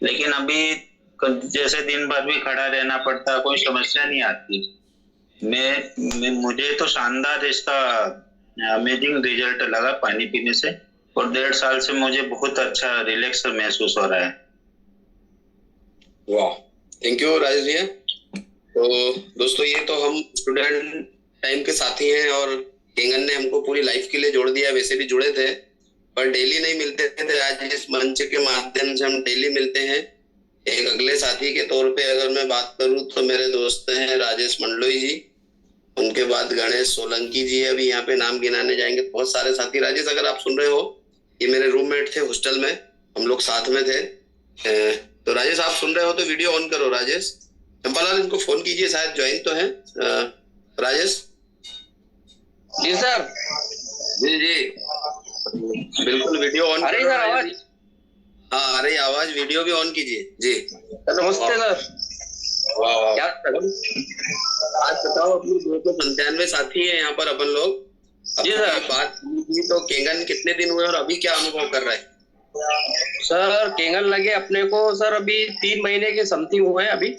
E: लेकिन अभी जैसे दिन भर भी खड़ा रहना पड़ता, कोई समस्या नहीं आती। मुझे तो शानदार इसका अमेजिंग रिजल्ट लगा पानी पीने से, और 1.5 साल से मुझे बहुत अच्छा रिलैक्स महसूस हो रहा है।
B: वाह, थैंक यू राजेश भैया। तो दोस्तों, ये तो हम स्टूडेंट टाइम के साथी हैं और केंगन ने हमको पूरी लाइफ के लिए जोड़ दिया। वैसे भी जुड़े थे पर डेली नहीं मिलते थे। आज इस मंच के माध्यम से हम डेली मिलते हैं। एक अगले साथी के तौर पे अगर मैं बात करूं तो मेरे दोस्त हैं राजेश मंडलोई जी, उनके बाद गणेश सोलंकी जी, अभी यहाँ पे नाम गिनाने जाएंगे बहुत सारे साथी। राजेश, अगर आप सुन रहे हो, ये मेरे रूममेट थे हॉस्टल में, हम लोग साथ में थे। तो राजेश, आप सुन रहे हो तो वीडियो ऑन करो। राजेश चंपालाल, इनको फोन कीजिए, शायद ज्वाइन तो है। राजेश
D: जी सर।
B: जी जी बिल्कुल, वीडियो ऑन।
D: अरे सर आवाज,
B: हाँ अरे आवाज, वीडियो भी ऑन कीजिए जी।
D: नमस्ते सर।
B: वाह वाह,
D: क्या
B: आज बताओ, अपने 295 साथी है यहाँ पर अपन लोग।
D: जी सर।
B: बात की तो केंगन कितने दिन हुए और अभी क्या अनुभव कर रहा है?
D: सर केंगन लगे अपने को सर अभी 3 महीने के समथिंग हुए हैं अभी,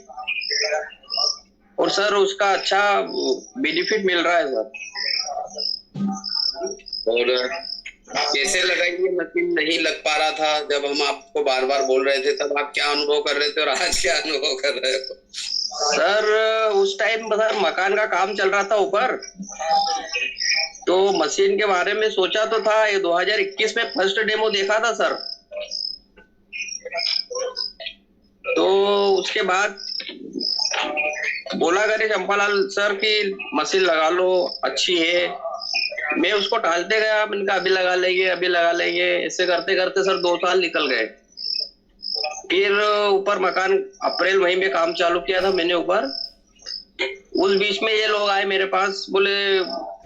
D: और सर उसका अच्छा बेनिफिट मिल रहा है सर।
B: और कैसे लगा ये मशीन? नहीं लग पा रहा था जब हम आपको बार बार बोल रहे थे, तब आप क्या अनुभव कर रहे थे और आज क्या अनुभव कर रहे हो?
D: सर उस टाइम सर मकान का काम चल रहा था ऊपर, तो मशीन के बारे में सोचा तो था। ये 2021 में फर्स्ट डेमो देखा था सर, तो उसके बाद बोला करे चंपालाल सर की मशीन लगा लो, अच्छी है। मैं उसको टालते गया, मैंने कहा अभी लगा लेंगे, अभी लगा लेंगे। ऐसे करते करते सर 2 साल निकल गए। फिर ऊपर मकान अप्रैल महीने में काम चालू किया था मैंने ऊपर। उस बीच में ये लोग आए मेरे पास, बोले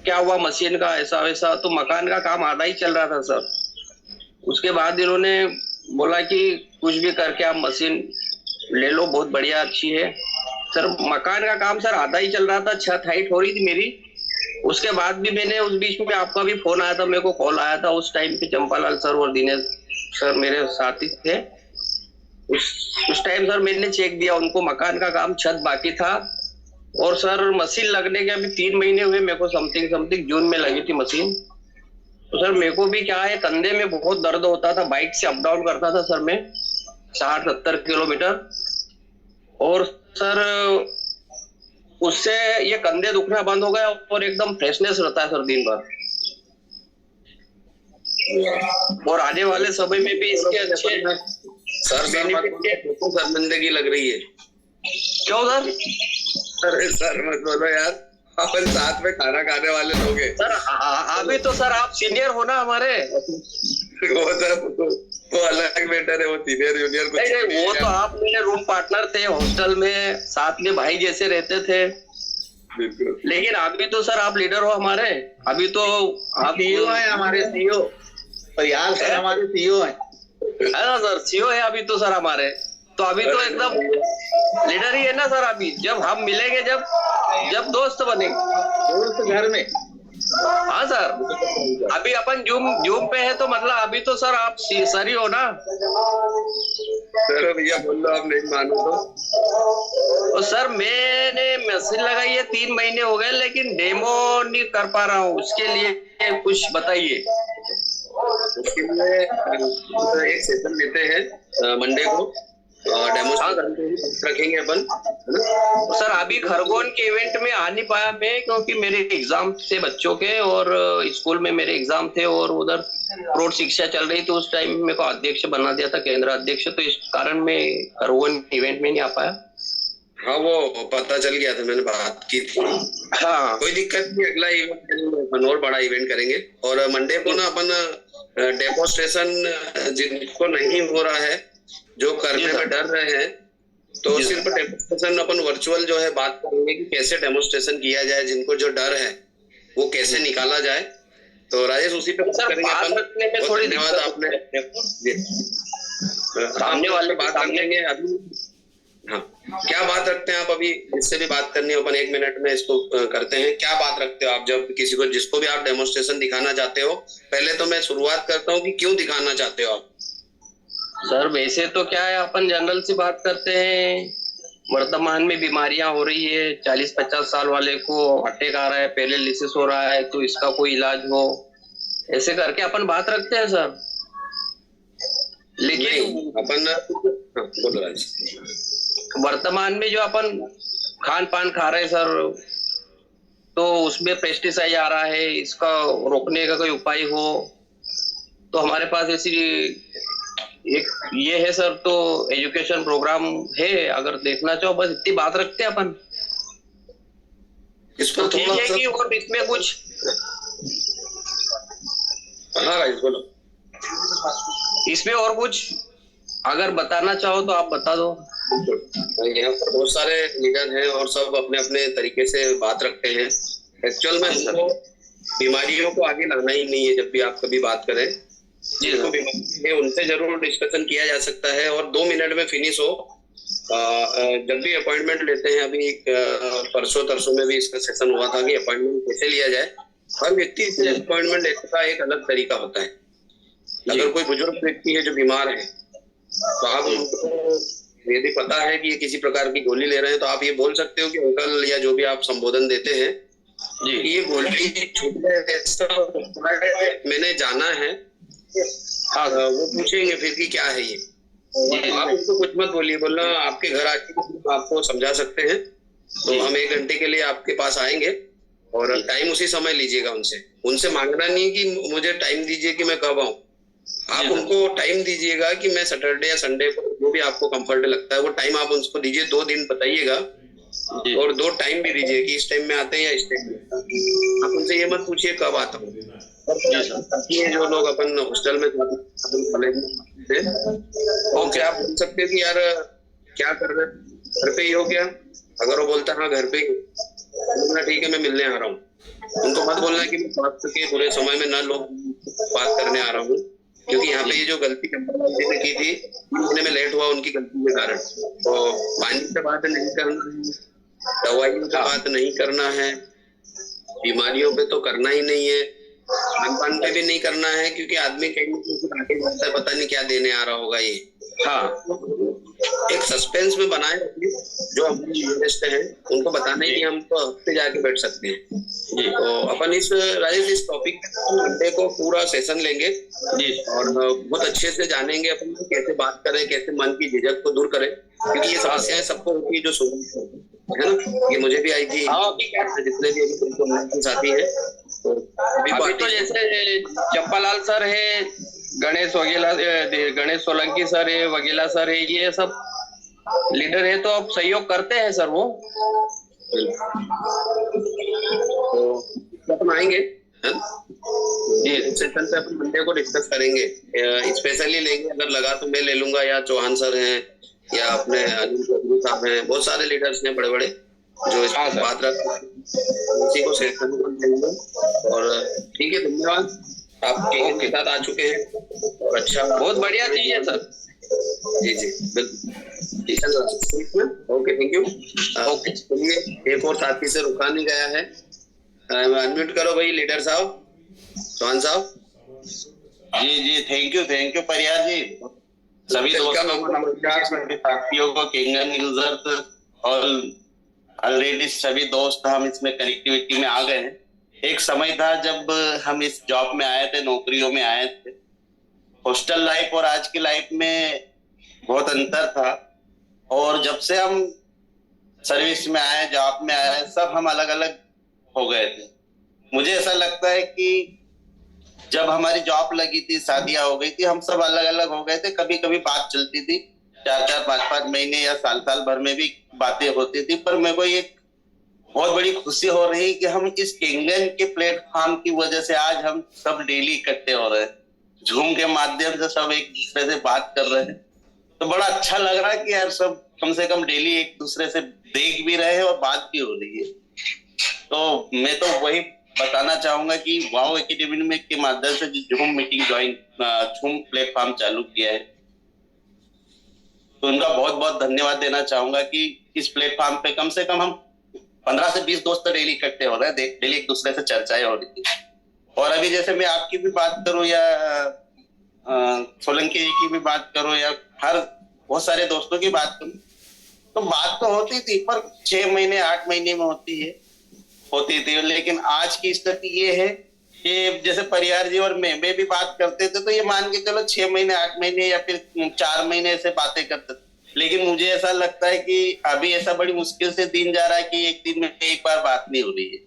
D: क्या हुआ मशीन का, ऐसा वैसा। तो मकान का काम आधा ही चल रहा था सर। उसके बाद इन्होंने बोला कि कुछ भी करके आप मशीन ले लो, बहुत बढ़िया अच्छी है सर। मकान का काम सर आधा ही चल रहा था, छत हाइट हो रही थी मेरी। उसके बाद भी मैंने उस बीच में आपका भी फोन आया था, मेरे को कॉल आया था। उस टाइम पे चंपालाल सर और दिनेश सर मेरे साथी थे। उस टाइम सर मैंने चेक दिया उनको, मकान का काम छत बाकी था। और सर मशीन लगने के अभी 3 महीने हुए मेरे को, समथिंग जून में लगी थी मशीन। तो सर मेरे को भी क्या है, कंधे में बहुत दर्द होता था, बाइक से अप डाउन करता था सर मैं 60-70 किलोमीटर। और सर उससे ये कंधे दुखना बंद हो गया और एकदम फ्रेशनेस रहता है सर दिन भर। और आने वाले समय में भी इसके अच्छे
B: सर शर्मिंदगी लग रही है।
D: क्यों सर?
B: अरे सर मत बोलो यार, अपन साथ में खाना खाने वाले लोग हैं
D: सर। अभी तो सर आप सीनियर हो ना हमारे।
B: वो अलग मैटर है, वो सीनियर जूनियर कुछ
D: नहीं, वो तो आप मेरे रूम पार्टनर थे हॉस्टल में, साथ में भाई जैसे रहते थे।
B: बिल्कुल।
D: लेकिन अभी तो सर आप लीडर हो हमारे। अभी तो आप
M: सीईओ है हमारे, सीईओ। और यार सर हमारे सीईओ है
D: ना सर, सीईओ है अभी तो सर हमारे। तो अभी तो एकदम लीडर ही है ना सर। अभी जब हम मिलेंगे, जब दोस्त बनेंगे,
M: दोस्त घर में।
D: हाँ सर, अभी अपन जूम पे है तो मतलब अभी तो सर आप सर ही हो ना।
B: चलो भैया बोल लो, आप नहीं मानो
D: तो सर मैंने मशीन लगाई है 3 महीने हो गए, लेकिन डेमो नहीं कर पा रहा हूँ। उसके लिए कुछ बताइए।
B: उसके लिए एक सेशन लेते हैं मंडे को, डेमोस्ट्रेशन रखेंगे अपन।
D: सर अभी खरगोन के इवेंट में आ नहीं पाया मैं, क्योंकि मेरे एग्जाम थे बच्चों के, और स्कूल में मेरे एग्जाम थे, और उधर प्रौढ़ शिक्षा चल रही थी। उस टाइम मेरे को अध्यक्ष बना दिया था, केंद्र अध्यक्ष। तो इस कारण मैं खरगोन इवेंट में नहीं आ पाया।
B: हाँ वो पता चल गया था, मैंने बात की थी।
D: हाँ
B: कोई दिक्कत नहीं, अगला इवेंट और बड़ा इवेंट करेंगे। और मंडे को ना अपन डेमोस्ट्रेशन जिनको नहीं हो रहा है, जो करने में डर रहे हैं, तो सिर्फ डेमोस्ट्रेशन अपन वर्चुअल जो है बात करेंगे कि कैसे डेमोस्ट्रेशन किया जाए। जिनको जो डर है वो कैसे निकाला जाए। तो राजेश उसी पे बात करेंगे अपन।
D: थोड़ी
B: धन्यवाद आपने।
D: सामने वाले
B: बात करेंगे अभी। हाँ, क्या बात रखते हैं आप अभी? इससे भी बात करनी है अपन, 1 मिनट में इसको करते हैं। क्या बात रखते हो आप जब किसी को, जिसको भी आप डेमोन्स्ट्रेशन दिखाना चाहते हो? पहले तो मैं शुरुआत करता हूँ कि क्यों दिखाना चाहते हो आप?
D: सर वैसे तो क्या है, अपन जनरल से बात करते हैं। वर्तमान में बीमारियां हो रही है, 40-50 साल वाले को अटैक आ रहा है, पैरालिसिस हो रहा है, तो इसका कोई इलाज हो, ऐसे करके अपन बात रखते हैं सर। लेकिन
B: अपन
D: वर्तमान में जो अपन खान पान खा रहे हैं सर, तो उसमें पेस्टिसाइड आ रहा है, इसका रोकने का कोई उपाय हो तो हमारे पास ऐसी एक ये है सर, तो एजुकेशन प्रोग्राम है, अगर देखना चाहो बस इतनी बात रखते हैं अपन।
B: इस पर
D: ठीक है कि और इसमें कुछ?
B: हाँ भाई बोलो।
D: इसमें और कुछ अगर बताना चाहो तो आप बता दो।
B: यहाँ पर बहुत सारे लीडर हैं और सब अपने अपने तरीके से बात रखते हैं। एक्चुअल में हमको बीमारियों को आगे लाना ही नहीं है। जब भी आप कभी बात करें जिनको बीमारी है उनसे जरूर डिस्कशन किया जा सकता है और 2 मिनट में फिनिश हो। जब भी अपॉइंटमेंट लेते हैं, अभी परसों तरसों में भी इसका सेशन हुआ था कि अपॉइंटमेंट कैसे लिया जाए। हर व्यक्ति से अपॉइंटमेंट लेने का एक अलग तरीका होता है। अगर कोई बुजुर्ग व्यक्ति है जो बीमार है तो आप उनको यदि पता है कि ये किसी प्रकार की गोली ले रहे हैं तो आप ये बोल सकते हो कि अंकल, या जो भी आप संबोधन देते हैं, ये गोली मैंने जाना है। हाँ, वो पूछेंगे फिर कि क्या है ये। आप उनको कुछ मत बोलिए, बोलना आपके घर आके आपको समझा सकते हैं, तो हम 1 घंटे के लिए आपके पास आएंगे और टाइम उसी समय लीजिएगा उनसे। उनसे मांगना नहीं कि मुझे टाइम दीजिए कि मैं कब आऊं। आप उनको टाइम दीजिएगा कि मैं सैटरडे या संडे को, जो भी आपको कंफर्ट लगता है वो टाइम आप उनको दीजिए। 2 दिन बताइएगा और 2 टाइम भी दीजिए कि इस टाइम में आते हैं या इस टाइम में। आप उनसे ये मत पूछिए कब आता हूँ। ये जो लोग अपन हॉस्टल में कॉलेज में ओके, आप बोल सकते हो कि यार क्या कर रहे हैं, घर पे ही हो क्या? अगर वो बोलता है हाँ घर पे ही, ठीक है मैं मिलने आ रहा हूँ। उनको मत बोलना कि मैं स्वास्थ्य के बुरे समय में न लोग बात करने आ रहा हूँ, क्योंकि यहाँ पे ये जो गलती ने की थी, उन्होंने में लेट हुआ उनकी गलती के कारण। तो पानी से बात नहीं करना है, दवाइयों से बात नहीं करना है, बीमारियों पे तो करना ही नहीं है, खान पान पे भी नहीं करना है, क्योंकि आदमी कहीं आगे जाता है पता नहीं क्या देने आ रहा होगा ये। हाँ, एक सस्पेंस में बनाए रखिए। जो हमारे यूनिस्ट हैं उनको बताना ही नहीं, हम तो हफ्ते जाके बैठ सकते हैं जी। तो अपन इस राजेश इस टॉपिक मंडे को पूरा सेशन लेंगे जी, और बहुत अच्छे से जानेंगे अपन कैसे बात करें, कैसे मन की झिझक को दूर करें, क्योंकि ये समस्याएं सबको होती है जो सुबह है ना, ये मुझे भी आई थी, जितने भी अभी साथी है।
D: अभी तो जैसे चप्पालाल सर है, गणेश सोलंकी सर है, वगेला सर है, ये सब लीडर है, तो अब सहयोग करते हैं सर वो। तो
B: अपन आएंगे सेशन पे, अपन मंडे को डिस्कस करेंगे, स्पेशली लेंगे। अगर लगा तो मैं ले लूंगा, या चौहान सर हैं, या अपने अनिल चौधरी साहब हैं, बहुत सारे लीडर्स हैं बड़े बड़े जो इस बात रख उसी को सेशन में लेंगे। और ठीक है, धन्यवाद, आप के साथ आ चुके हैं और अच्छा, बहुत बढ़िया चीज है सर। जी जी बिल्कुल, ओके थैंक यू। ओके चलिए, एक और साथी से रुका नहीं गया है, अनम्यूट करो भाई लीडर साहब, चौहान साहब।
O: जी जी थैंक यू परियार जी। सभी दोस्तों को नमस्कार, सभी साथियों को, किंगन यूजर्स और ऑलरेडी सभी दोस्त हम इसमें कनेक्टिविटी में आ गए हैं। एक समय था जब हम इस जॉब में आए थे, नौकरियों में आए थे, हॉस्टल लाइफ और आज की लाइफ में बहुत अंतर था। और जब से हम सर्विस में आए, जॉब में आए, सब हम अलग अलग हो गए थे। मुझे ऐसा लगता है कि जब हमारी जॉब लगी थी, शादियां हो गई थी, हम सब अलग अलग हो गए थे। कभी कभी बात चलती थी, 4-4, 5-5 महीने या साल भर में भी बातें होती थी। पर मेरे को एक बहुत बड़ी खुशी हो रही कि हम इस किंगन के प्लेटफॉर्म की वजह से आज हम सब डेली इकट्ठे हो रहे हैं, जूम के माध्यम से सब एक दूसरे से बात कर रहे हैं। तो बड़ा अच्छा लग रहा है कि यार सब कम से कम डेली एक दूसरे से देख भी रहे हैं और बात भी हो रही है। तो मैं तो वही बताना चाहूंगा कि वाओ एकेडमी के माध्यम से जो जूम मीटिंग जूम प्लेटफॉर्म चालू किया है, तो उनका बहुत बहुत धन्यवाद देना चाहूंगा कि इस प्लेटफॉर्म पे कम से कम हम 15 से 20 दोस्त डेली इकट्ठे हो रहे हैं, डेली एक दूसरे से चर्चाएं हो रही थी। और अभी जैसे मैं आपकी भी बात करूं या सोलंकी जी की भी बात करूं या हर बहुत सारे दोस्तों की बात करूं, तो बात तो होती थी पर 6 महीने 8 महीने में होती थी। लेकिन आज की स्थिति ये है कि जैसे परियार जी और मैं भी बात करते थे तो ये मान के चलो 6 महीने 8 महीने या फिर 4 महीने से बातें करते थे। लेकिन मुझे ऐसा लगता है कि अभी ऐसा बड़ी मुश्किल से दिन जा रहा है कि एक दिन में एक बार बात नहीं हो रही है।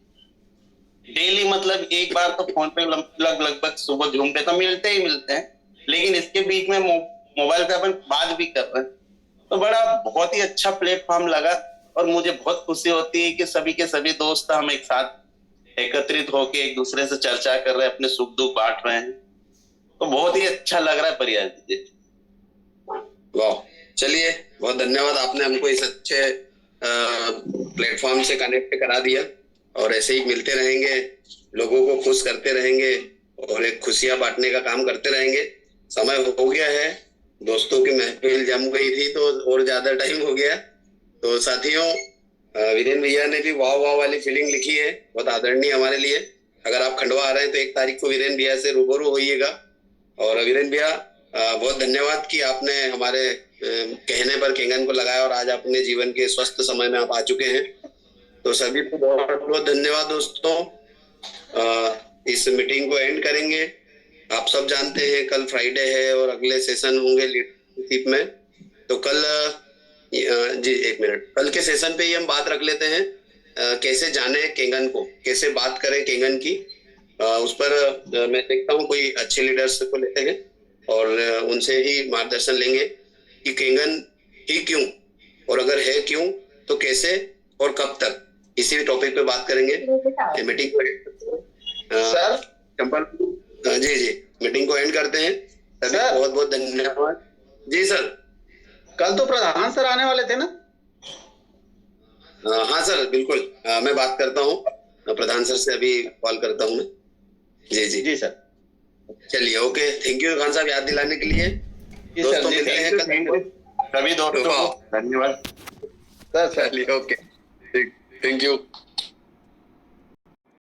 O: डेली मतलब एक बार तो फोन पे लगभग सुबह झूम पे तो मिलते ही मिलते हैं, लेकिन इसके बीच में मोबाइल पे अपन बात भी कर रहे हैं। तो बड़ा बहुत ही अच्छा प्लेटफॉर्म लगा और मुझे बहुत खुशी होती है कि सभी के सभी दोस्त हम एक साथ एकत्रित होके एक दूसरे से चर्चा कर रहे हैं, अपने सुख दुख बांट रहे हैं। तो बहुत ही अच्छा लग रहा है परियार जी।
B: वाह, चलिए बहुत धन्यवाद, आपने हमको इस अच्छे प्लेटफॉर्म से कनेक्ट करा दिया और ऐसे ही मिलते रहेंगे, लोगों को खुश करते रहेंगे और एक खुशियां बांटने का काम करते रहेंगे। समय हो गया है, दोस्तों की महफिल जम गई थी तो और ज्यादा टाइम हो गया। तो साथियों, वीरेन भैया ने भी वाह वाह वाली फीलिंग लिखी है, बहुत आदरणीय हमारे लिए। अगर आप खंडवा आ रहे हैं तो 1 तारीख को वीरेन भैया से रूबरू होइएगा। और वीरेन भैया बहुत धन्यवाद कि आपने हमारे कहने पर केंगन को लगाया और आज अपने जीवन के स्वस्थ समय में आप आ चुके हैं। तो सभी को बहुत बहुत धन्यवाद दोस्तों। इस मीटिंग को एंड करेंगे। आप सब जानते हैं कल फ्राइडे है और अगले सेशन होंगे लीडरशिप में। तो कल जी 1 मिनट, कल के सेशन पे ही हम बात रख लेते हैं कैसे जाने केंगन को, कैसे बात करें केंगन की। उस पर मैं देखता हूँ कोई अच्छे लीडर्स को लेते हैं और उनसे ही मार्गदर्शन लेंगे कि केंगन ही क्यों, और अगर है क्यों तो कैसे और कब तक, इसी टॉपिक पे बात करेंगे। मीटिंग सर चंपल जी मीटिंग को एंड करते हैं। सभी बहुत बहुत धन्यवाद जी। सर
M: कल तो प्रधान सर आने वाले थे ना?
B: हाँ सर बिल्कुल, मैं बात करता हूँ प्रधान सर से, अभी कॉल करता हूँ मैं। जी सर। चलिए ओके, थैंक यू खान साहब याद दिलाने के लिए। दोस्तों मिलते हैं कल।
O: सभी दोस्तों धन्यवाद
B: सर। चलिए ओके, थैंक यू।